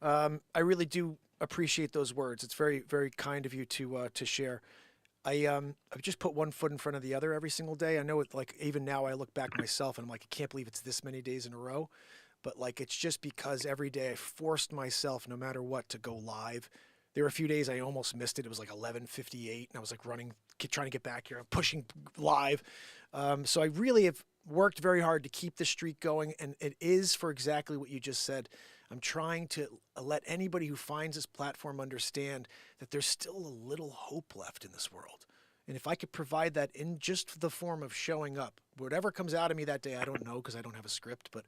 I really do appreciate those words. It's very, very kind of you to share. I've just put one foot in front of the other every single day. I know it, like, even now I look back myself and I'm like, I can't believe it's this many days in a row. But like, it's just because every day I forced myself, no matter what, to go live. There were a few days I almost missed it. It was like 11:58 and I was like trying to get back here. I'm pushing live. So I really have worked very hard to keep the streak going. And it is for exactly what you just said. I'm trying to let anybody who finds this platform understand that there's still a little hope left in this world. And if I could provide that in just the form of showing up, whatever comes out of me that day, I don't know because I don't have a script, but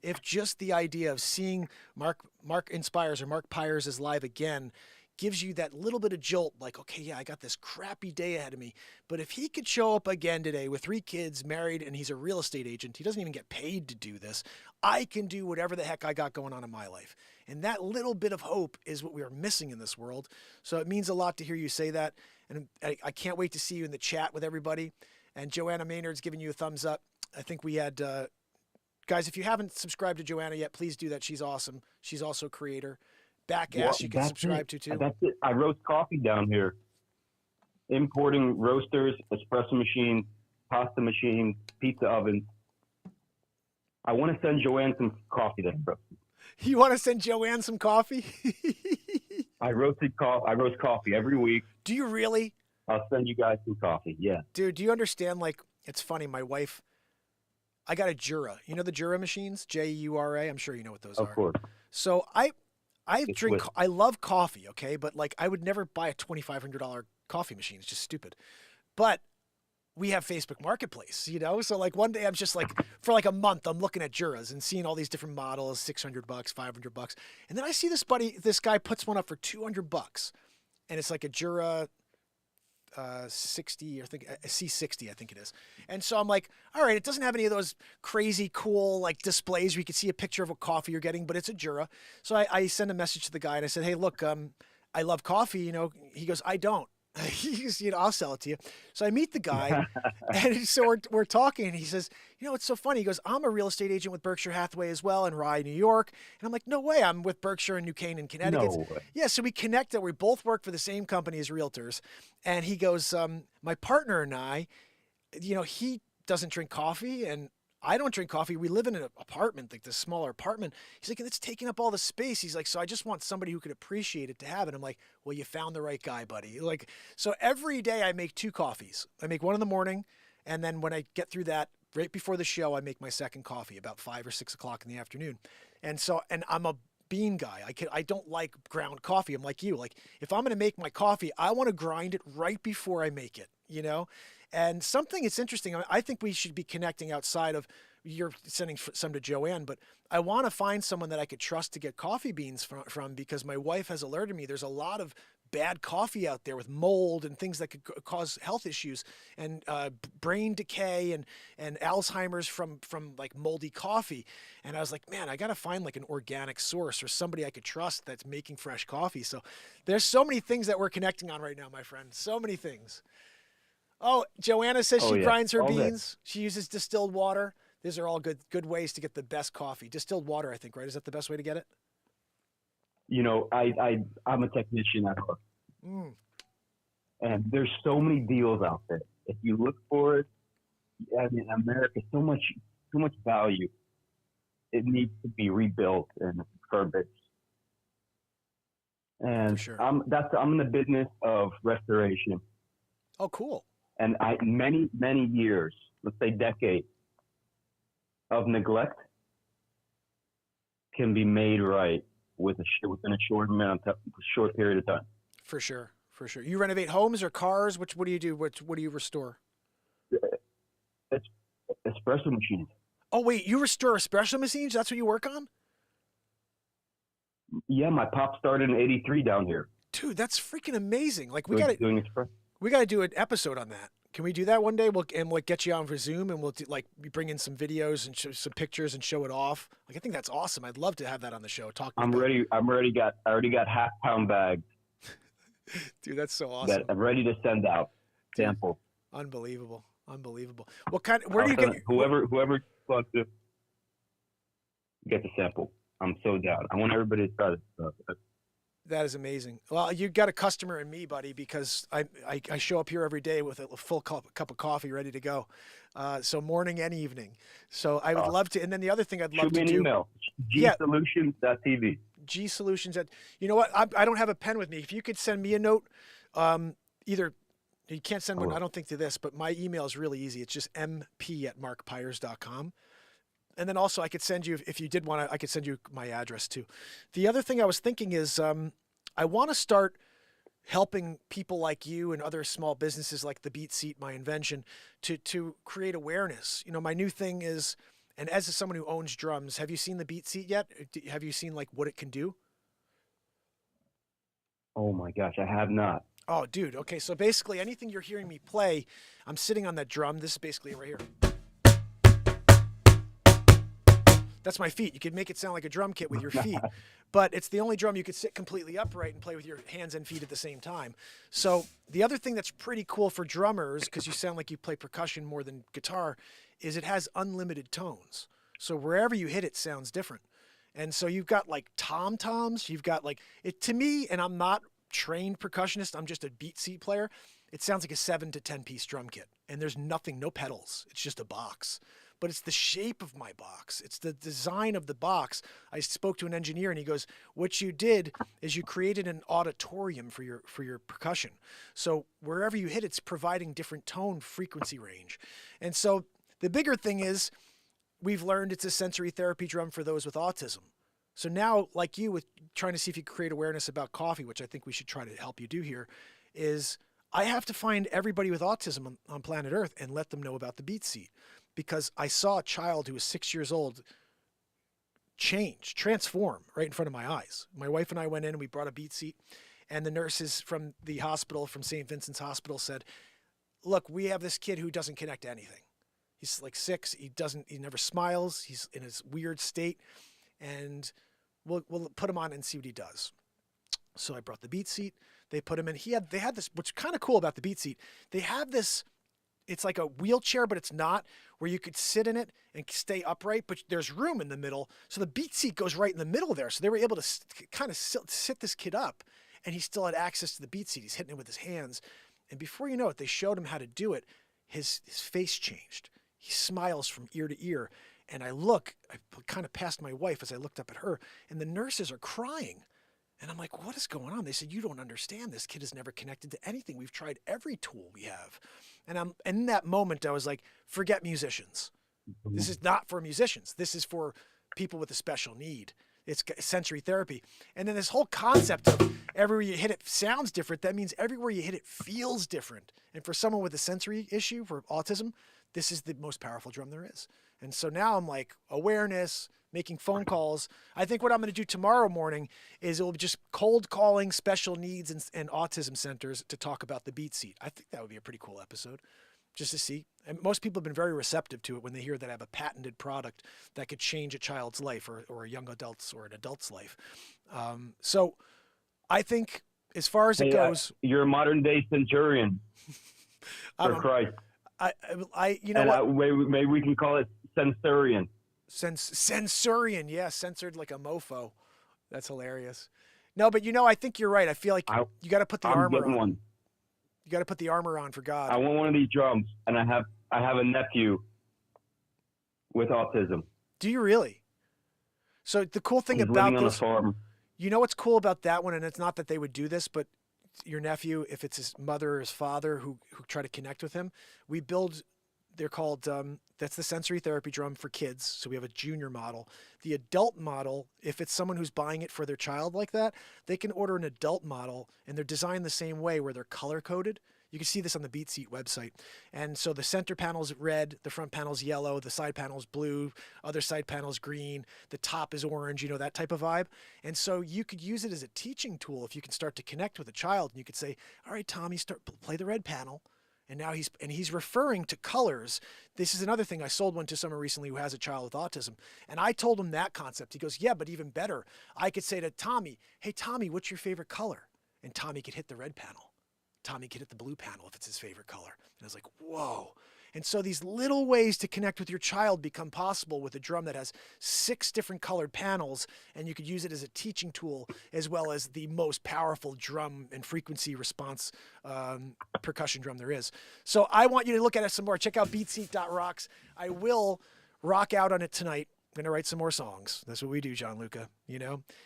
if just the idea of seeing Mark Inspires or Mark Pyres is live again gives you that little bit of jolt, like, okay, yeah, I got this crappy day ahead of me. But if he could show up again today with 3 kids, married, and he's a real estate agent, he doesn't even get paid to do this. I can do whatever the heck I got going on in my life. And that little bit of hope is what we are missing in this world. So it means a lot to hear you say that. And I can't wait to see you in the chat with everybody. And Joanna Maynard's giving you a thumbs up. I think we had, guys, if you haven't subscribed to Joanna yet, please do that. She's awesome. She's also a creator. Backass you can subscribe to too. That's it. I roast coffee down here. Importing roasters, espresso machines, pasta machines, pizza ovens. I want to send Joanne some coffee then, bro. You want to send Joanne some coffee? I roast coffee every week. Do you really? I'll send you guys some coffee. Yeah. Dude, do you understand? Like, it's funny. My wife, I got a Jura. You know the Jura machines? Jura. I'm sure you know what those are. Of course. So I love coffee, okay? But like, I would never buy a $2,500 coffee machine. It's just stupid. But we have Facebook Marketplace, you know? So like one day I'm just like, for like a month, I'm looking at Juras and seeing all these different models, $600, $500. And then I see this guy puts one up for $200. and it's like a Jura 60, I think a C60, I think it is. And so I'm like, all right, it doesn't have any of those crazy cool like displays where you can see a picture of a coffee you're getting, but it's a Jura. So I send a message to the guy and I said, hey, look, I love coffee. You know, he goes, I don't. He's, you know, I'll sell it to you. So I meet the guy, and so we're talking, and he says, you know, it's so funny. He goes, I'm a real estate agent with Berkshire Hathaway as well in Rye, New York. And I'm like, no way. I'm with Berkshire in New Canaan, Connecticut. No way. Yeah, so we connected. We both work for the same company as realtors. And he goes, my partner and I, you know, he doesn't drink coffee, and I don't drink coffee. We live in an apartment, like this smaller apartment. He's like, it's taking up all the space. He's like, so I just want somebody who could appreciate it to have it. I'm like, well, you found the right guy, buddy. Like, so every day I make 2 coffees. I make one in the morning, and then when I get through that, right before the show, I make my second coffee about 5 or 6 o'clock in the afternoon. And so, and I'm a bean guy. I don't like ground coffee. I'm like you. Like, if I'm going to make my coffee, I want to grind it right before I make it, you know? And something it's interesting. I think we should be connecting outside of you're sending some to Joanne, but I want to find someone that I could trust to get coffee beans from because my wife has alerted me there's a lot of bad coffee out there with mold and things that could cause health issues and brain decay and Alzheimer's from like moldy coffee. And I was like, man, I got to find like an organic source or somebody I could trust that's making fresh coffee. So there's so many things that we're connecting on right now, my friend. So many things. Oh, Joanna says she grinds her beans. She uses distilled water. These are all good ways to get the best coffee. Distilled water, I think, right? Is that the best way to get it? You know, I'm a technician at heart. And there's so many deals out there. If you look for it, I mean, America, so much value. It needs to be rebuilt and refurbished. And sure. I'm in the business of restoration. Oh, cool. And many years, let's say decades, of neglect can be made right within a short period of time. For sure. You renovate homes or cars? What do you do? What do you restore? It's espresso machines. Oh wait, you restore espresso machines? That's what you work on? Yeah, my pop started in '83 down here. Dude, that's freaking amazing. Like we got to do an episode on that. Can we do that one day? We'll get you on for Zoom and we'll bring in some videos and show some pictures and show it off. Like I think that's awesome. I'd love to have that on the show. I already got half-pound bags. Dude, that's so awesome. That I'm ready to send out sample. Unbelievable. What kind? Where do you get whoever wants to get the sample? I'm so down. I want everybody to try this stuff. That is amazing. Well, you got a customer in me, buddy, because I show up here every day with a full cup of coffee ready to go. So morning and evening. So I would love to. And then the other thing I'd love to do. Shoot me an email. gsolutions.tv. gsolutions at, you know what? I don't have a pen with me. If you could send me a note, either you can't send one, I don't think to this, but my email is really easy. It's just mp@markpyers.com. And then also I could send you, if you did want to, I could send you my address too. The other thing I was thinking is I want to start helping people like you and other small businesses like the BeatSeat, my invention, to create awareness. You know, my new thing is, and as someone who owns drums, have you seen the BeatSeat yet? Have you seen like what it can do? Oh my gosh, I have not. Oh, dude. Okay, so basically anything you're hearing me play, I'm sitting on that drum. This is basically it right here. That's my feet. You could make it sound like a drum kit with your feet, but it's the only drum you could sit completely upright and play with your hands and feet at the same time. So the other thing that's pretty cool for drummers, because you sound like you play percussion more than guitar, is it has unlimited tones. So wherever you hit it sounds different. And so you've got like tom-toms, you've got like, it to me, and I'm not trained percussionist, I'm just a BeatSeat player, it sounds like a 7 to 10 piece drum kit. And there's nothing, no pedals, it's just a box. But it's the shape of my box. It's the design of the box. I spoke to an engineer and he goes, what you did is you created an auditorium for your percussion. So wherever you hit, it's providing different tone frequency range. And so the bigger thing is we've learned it's a sensory therapy drum for those with autism. So now, like you, with trying to see if you can create awareness about coffee, which I think we should try to help you do here, is I have to find everybody with autism on planet Earth and let them know about the BeatSeat. Because I saw a child who was 6 years old transform right in front of my eyes. My wife and I went in and we brought a BeatSeat, And the nurses from the hospital, from St. Vincent's Hospital, said, look, we have this kid who doesn't connect to anything. He's like 6. He never smiles. He's in his weird state. And we'll put him on and see what he does. So I brought the BeatSeat. They put him in. They had this, what's kind of cool about the BeatSeat. They have this, it's like a wheelchair, but it's not, where you could sit in it and stay upright, but there's room in the middle. So the BeatSeat goes right in the middle there. So they were able to kind of sit this kid up, and he still had access to the BeatSeat. He's hitting it with his hands. And before you know it, they showed him how to do it. His face changed. He smiles from ear to ear. And I kind of passed my wife as I looked up at her, and the nurses are crying. And I'm like, what is going on? They said, you don't understand. This kid is never connected to anything. We've tried every tool we have. And in that moment, I was like, forget musicians. This is not for musicians. This is for people with a special need. It's sensory therapy. And then this whole concept of everywhere you hit it sounds different. That means everywhere you hit it feels different. And for someone with a sensory issue, for autism, this is the most powerful drum there is. And so now I'm like, awareness, making phone calls. I think what I'm going to do tomorrow morning is it will be just cold calling special needs and autism centers to talk about the BeatSeat. I think that would be a pretty cool episode, just to see. And most people have been very receptive to it when they hear that I have a patented product that could change a child's life or a young adult's or an adult's life. So I think as far as it goes, you're a modern day centurion. For Christ. You know what? Maybe we can call it censurian. Censurian, yeah, censored like a mofo. That's hilarious. No, but I think you're right. I feel like you got to put the armor on. One. You got to put the armor on for God. I want one of these drums, and I have a nephew with autism. Do you really? So the cool thing He's about living on this, a farm. you know what's cool about that one, and it's not that they would do this, but your nephew, if it's his mother or his father who try to connect with him, we build. They're called, that's the sensory therapy drum for kids. So we have a junior model. The adult model, if it's someone who's buying it for their child like that, they can order an adult model, and they're designed the same way where they're color coded. You can see this on the BeatSeat website. And so the center panel's red, the front panel's yellow, the side panel's blue, other side panel's green, the top is orange, that type of vibe. And so you could use it as a teaching tool if you can start to connect with a child, and you could say, all right, Tommy, play the red panel. And now he's referring to colors. This is another thing. I sold one to someone recently who has a child with autism. And I told him that concept. He goes, yeah, but even better. I could say to Tommy, hey, Tommy, what's your favorite color? And Tommy could hit the red panel. Tommy could hit the blue panel if it's his favorite color. And I was like, whoa. And so these little ways to connect with your child become possible with a drum that has 6 different colored panels, and you could use it as a teaching tool as well as the most powerful drum and frequency response percussion drum there is. So I want you to look at it some more. Check out beatseat.rocks. I will rock out on it tonight. I'm going to write some more songs. That's what we do, Gianluca,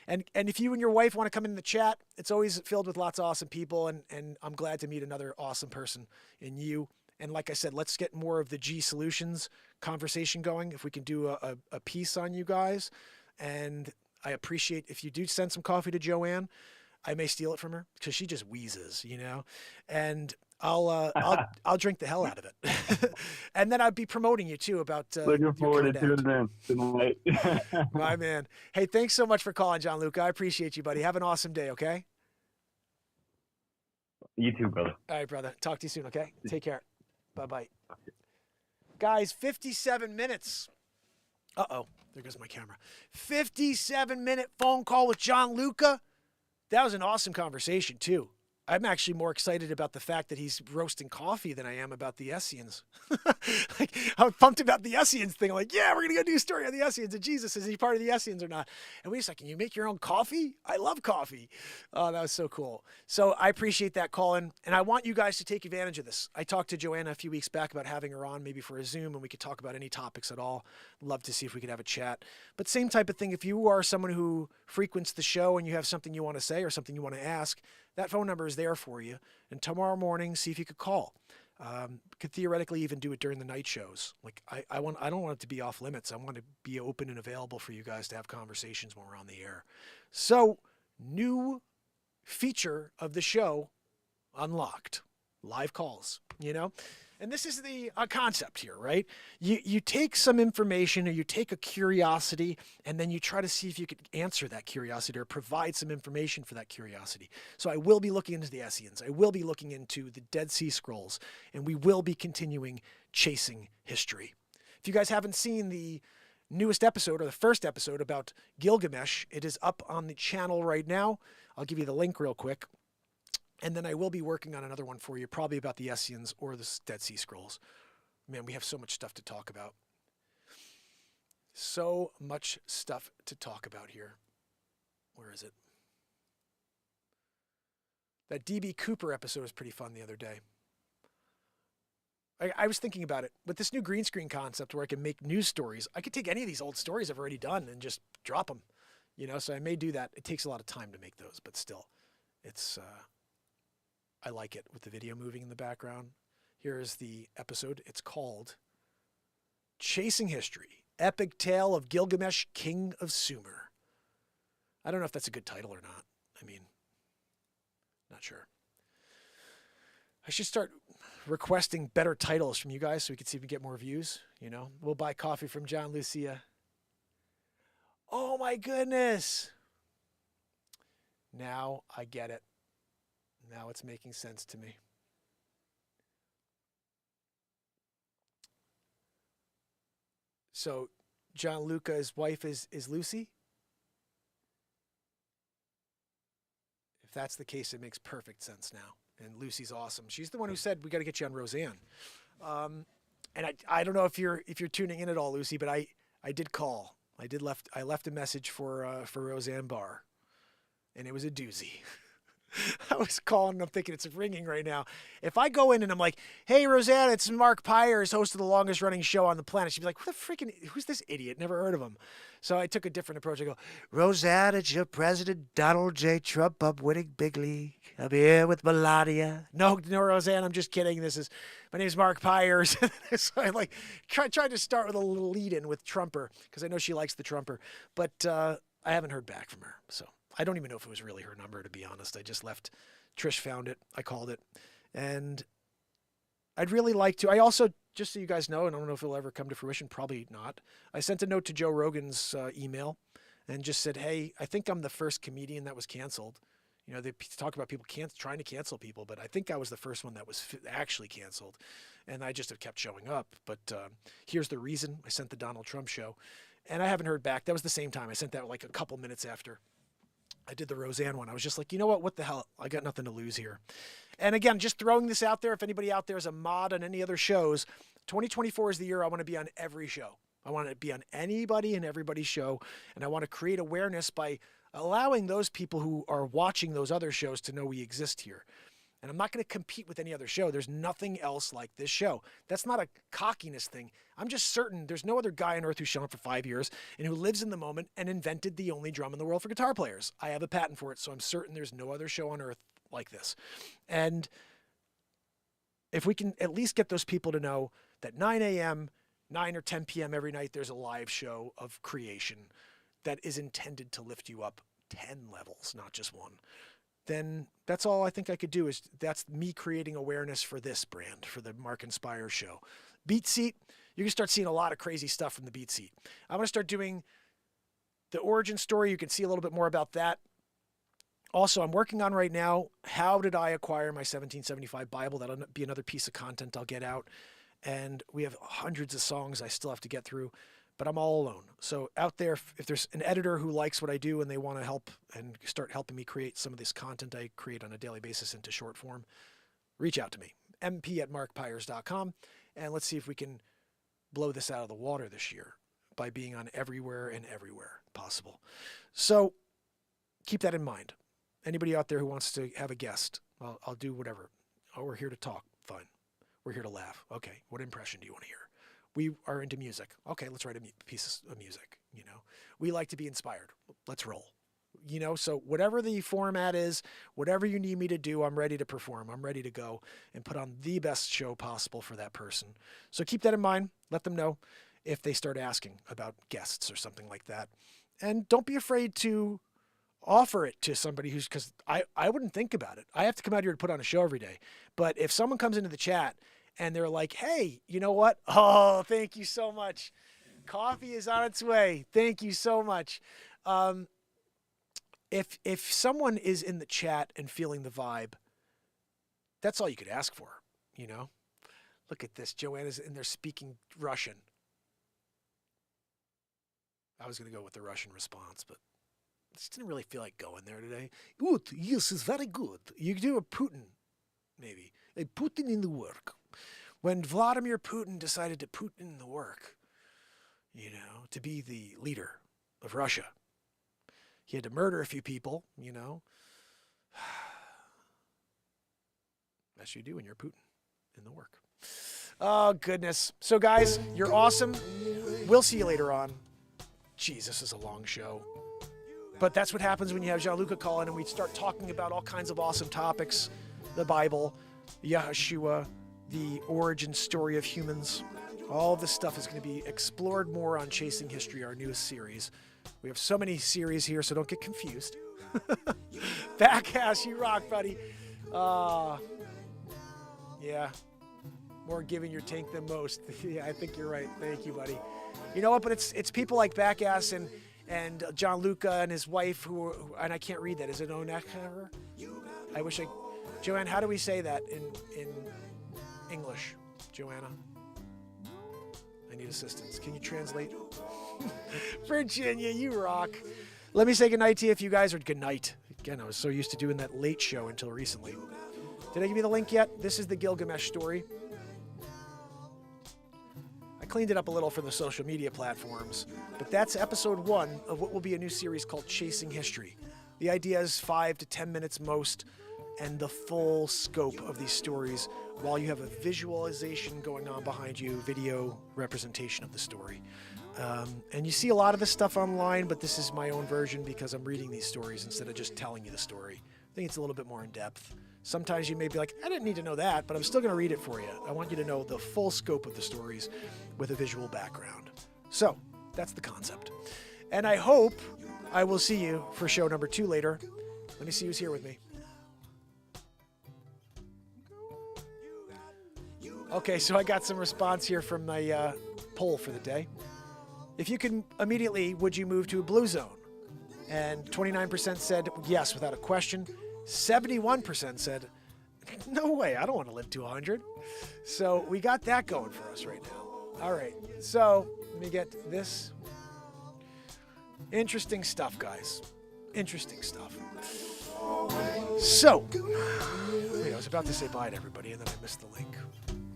And if you and your wife want to come in the chat, it's always filled with lots of awesome people, and I'm glad to meet another awesome person in you. And like I said, let's get more of the G Solutions conversation going. If we can do a piece on you guys. And I appreciate if you do send some coffee to Joanne. I may steal it from her because she just wheezes, and I'll drink the hell out of it. And then I'd be promoting you too about looking forward to tuning in tonight. My man. Hey, thanks so much for calling, Gianluca. I appreciate you, buddy. Have an awesome day, okay? You too, brother. All right, brother. Talk to you soon, okay? Take care. Bye-bye. Guys, 57 minutes. Uh-oh. There goes my camera. 57-minute phone call with Gianluca. That was an awesome conversation, too. I'm actually more excited about the fact that he's roasting coffee than I am about the Essians. Like, I'm pumped about the Essians thing. I'm like, yeah, we're going to go do a story on the Essians. And Jesus, is he part of the Essians or not? And wait a second, you make your own coffee? I love coffee. Oh, that was so cool. So I appreciate that call in. And I want you guys to take advantage of this. I talked to Joanna a few weeks back about having her on maybe for a Zoom, and we could talk about any topics at all. Love to see if we could have a chat. But same type of thing. If you are someone who frequents the show and you have something you want to say or something you want to ask, that phone number is there for you. And tomorrow morning, see if you could call. Could theoretically even do it during the night shows. Like I don't want it to be off limits. I want to be open and available for you guys to have conversations when we're on the air. So, new feature of the show, unlocked. Live calls, And this is the concept here, right? You take some information or you take a curiosity and then you try to see if you could answer that curiosity or provide some information for that curiosity. So I will be looking into the Essenes. I will be looking into the Dead Sea Scrolls, and we will be continuing chasing history. If you guys haven't seen the newest episode or the first episode about Gilgamesh, it is up on the channel right now. I'll give you the link real quick. And then I will be working on another one for you, probably about the Essenes or the Dead Sea Scrolls. Man, we have so much stuff to talk about. So much stuff to talk about here. Where is it? That D.B. Cooper episode was pretty fun the other day. I was thinking about it. With this new green screen concept where I can make news stories, I could take any of these old stories I've already done and just drop them. So I may do that. It takes a lot of time to make those, but still, it's... I like it with the video moving in the background. Here is the episode. It's called Chasing History, Epic Tale of Gilgamesh, King of Sumer. I don't know if that's a good title or not. Not sure. I should start requesting better titles from you guys so we can see if we get more views. We'll buy coffee from John Lucia. Oh my goodness. Now I get it. Now it's making sense to me. So Gianluca's wife is Lucy? If that's the case, it makes perfect sense now. And Lucy's awesome. She's the one who said we got to get you on Roseanne. And I don't know if you're tuning in at all, Lucy, but I did call. I left a message for Roseanne Barr, and it was a doozy. I was calling and I'm thinking it's ringing right now. If I go in and I'm like, hey, Roseanne, it's Mark Pyers, host of the longest running show on the planet. She'd be like, who's this idiot? Never heard of him. So I took a different approach. I go, Roseanne, it's your president, Donald J. Trump. I'm winning big league. I'm here with Melania. No, Roseanne, I'm just kidding. My name's Mark Pyers. So I tried to start with a little lead in with Trumper because I know she likes the Trumper, but I haven't heard back from her. So I don't even know if it was really her number, to be honest. I just left. Trish found it. I called it. And I'd really like to. I also, just so you guys know, and I don't know if it'll ever come to fruition, probably not. I sent a note to Joe Rogan's email and just said, hey, I think I'm the first comedian that was canceled. They talk about people trying to cancel people, but I think I was the first one that was actually canceled. And I just have kept showing up. But here's the reason. I sent the Donald Trump show. And I haven't heard back. That was the same time. I sent that like a couple minutes after I did the Roseanne one. I was just like, you know what the hell? I got nothing to lose here. And again, just throwing this out there, if anybody out there is a mod on any other shows, 2024 is the year I want to be on every show. I want to be on anybody and everybody's show. And I want to create awareness by allowing those people who are watching those other shows to know we exist here. And I'm not going to compete with any other show. There's nothing else like this show. That's not a cockiness thing. I'm just certain there's no other guy on earth who's shown up for 5 years and who lives in the moment and invented the only drum in the world for guitar players. I have a patent for it, so I'm certain there's no other show on earth like this. And if we can at least get those people to know that 9 a.m., 9 or 10 p.m. every night, there's a live show of creation that is intended to lift you up 10 levels, not just one, then that's all I think I could do. That's me creating awareness for this brand, for the Mark Inspire show. BeatSeat, you can start seeing a lot of crazy stuff from the BeatSeat. I'm going to start doing the origin story. You can see a little bit more about that. Also, I'm working on right now, how did I acquire my 1775 Bible? That'll be another piece of content I'll get out. And we have hundreds of songs I still have to get through, but I'm all alone. So out there, if there's an editor who likes what I do and they want to help and start helping me create some of this content I create on a daily basis into short form, reach out to me, mp@markpyers.com, and let's see if we can blow this out of the water this year by being on everywhere and everywhere possible. So keep that in mind. Anybody out there who wants to have a guest, I'll do whatever. Oh, we're here to talk. Fine. We're here to laugh. Okay. What impression do you want to hear? We are into music. Okay. Let's write a piece of music. We like to be inspired. Let's roll. So whatever the format is, whatever you need me to do, I'm ready to perform. I'm ready to go and put on the best show possible for that person. So keep that in mind. Let them know if they start asking about guests or something like that. And don't be afraid to offer it to somebody because I wouldn't think about it. I have to come out here to put on a show every day. But if someone comes into the chat and they're like, hey, you know what? Oh, thank you so much. Coffee is on its way. Thank you so much. If someone is in the chat and feeling the vibe, that's all you could ask for, you know? Look at this. Joanna's in there speaking Russian. I was going to go with the Russian response, but I just didn't really feel like going there today. Good. Yes, it's very good. You could do a Putin, maybe. A Putin in the work. When Vladimir Putin decided to put in the work, you know, to be the leader of Russia, he had to murder a few people, you know. That's what you do when you're Putin in the work. Oh, goodness. So, guys, you're awesome. We'll see you later on. Jeez, this is a long show. But that's what happens when you have Gianluca call in and we start talking about all kinds of awesome topics. The Bible, Yahshua, the origin story of humans. All this stuff is going to be explored more on Chasing History, our newest series. We have so many series here, so don't get confused. Backass, you rock, buddy. Yeah. More giving your tank than most. Yeah, I think you're right. Thank you, buddy. You know what? But it's people like Backass and Gianluca and his wife who and I can't read that. Is it Onecker? I wish I... Joanne, how do we say that in English? Joanna? I need assistance. Can you translate? Virginia, you rock. Let me say goodnight to you if you guys are... Good night. Again, I was so used to doing that late show until recently. Did I give you the link yet? This is the Gilgamesh story. I cleaned it up a little for the social media platforms, but that's episode 1 of what will be a new series called Chasing History. The idea is 5 to 10 minutes most, and the full scope of these stories while you have a visualization going on behind you, video representation of the story. And you see a lot of this stuff online, but this is my own version because I'm reading these stories instead of just telling you the story. I think it's a little bit more in depth. Sometimes you may be like, I didn't need to know that, but I'm still going to read it for you. I want you to know the full scope of the stories with a visual background. So that's the concept. And I hope I will see you for show number 2 later. Let me see who's here with me. Okay, so I got some response here from my poll for the day. If you can immediately, would you move to a blue zone? And 29% said yes, without a question. 71% said, no way, I don't want to live to 100. So we got that going for us right now. All right, so let me get this. Interesting stuff, guys. Interesting stuff. So, wait, I was about to say bye to everybody, and then I missed the link.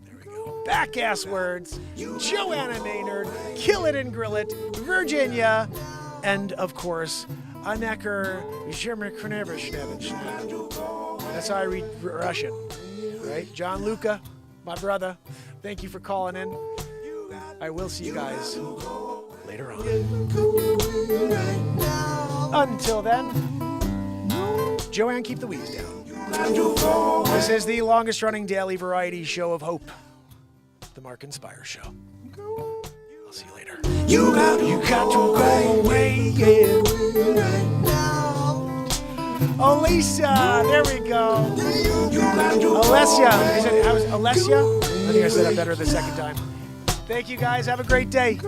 There we go. Backass words, Joanna Maynard, Kill It and Grill It, Virginia, and, of course, Anecker, that's how I read Russian, right? Gianluca, my brother, thank you for calling in. I will see you guys later on. Until then, Joanne, keep the weeds down. This is the longest running daily variety show of hope, the Mark Inspire Show. I'll see you later. You got to go away, yeah. Alisa, there we go. Alessia, is it Alessia? I think I said that better the second time. Thank you guys. Have a great day.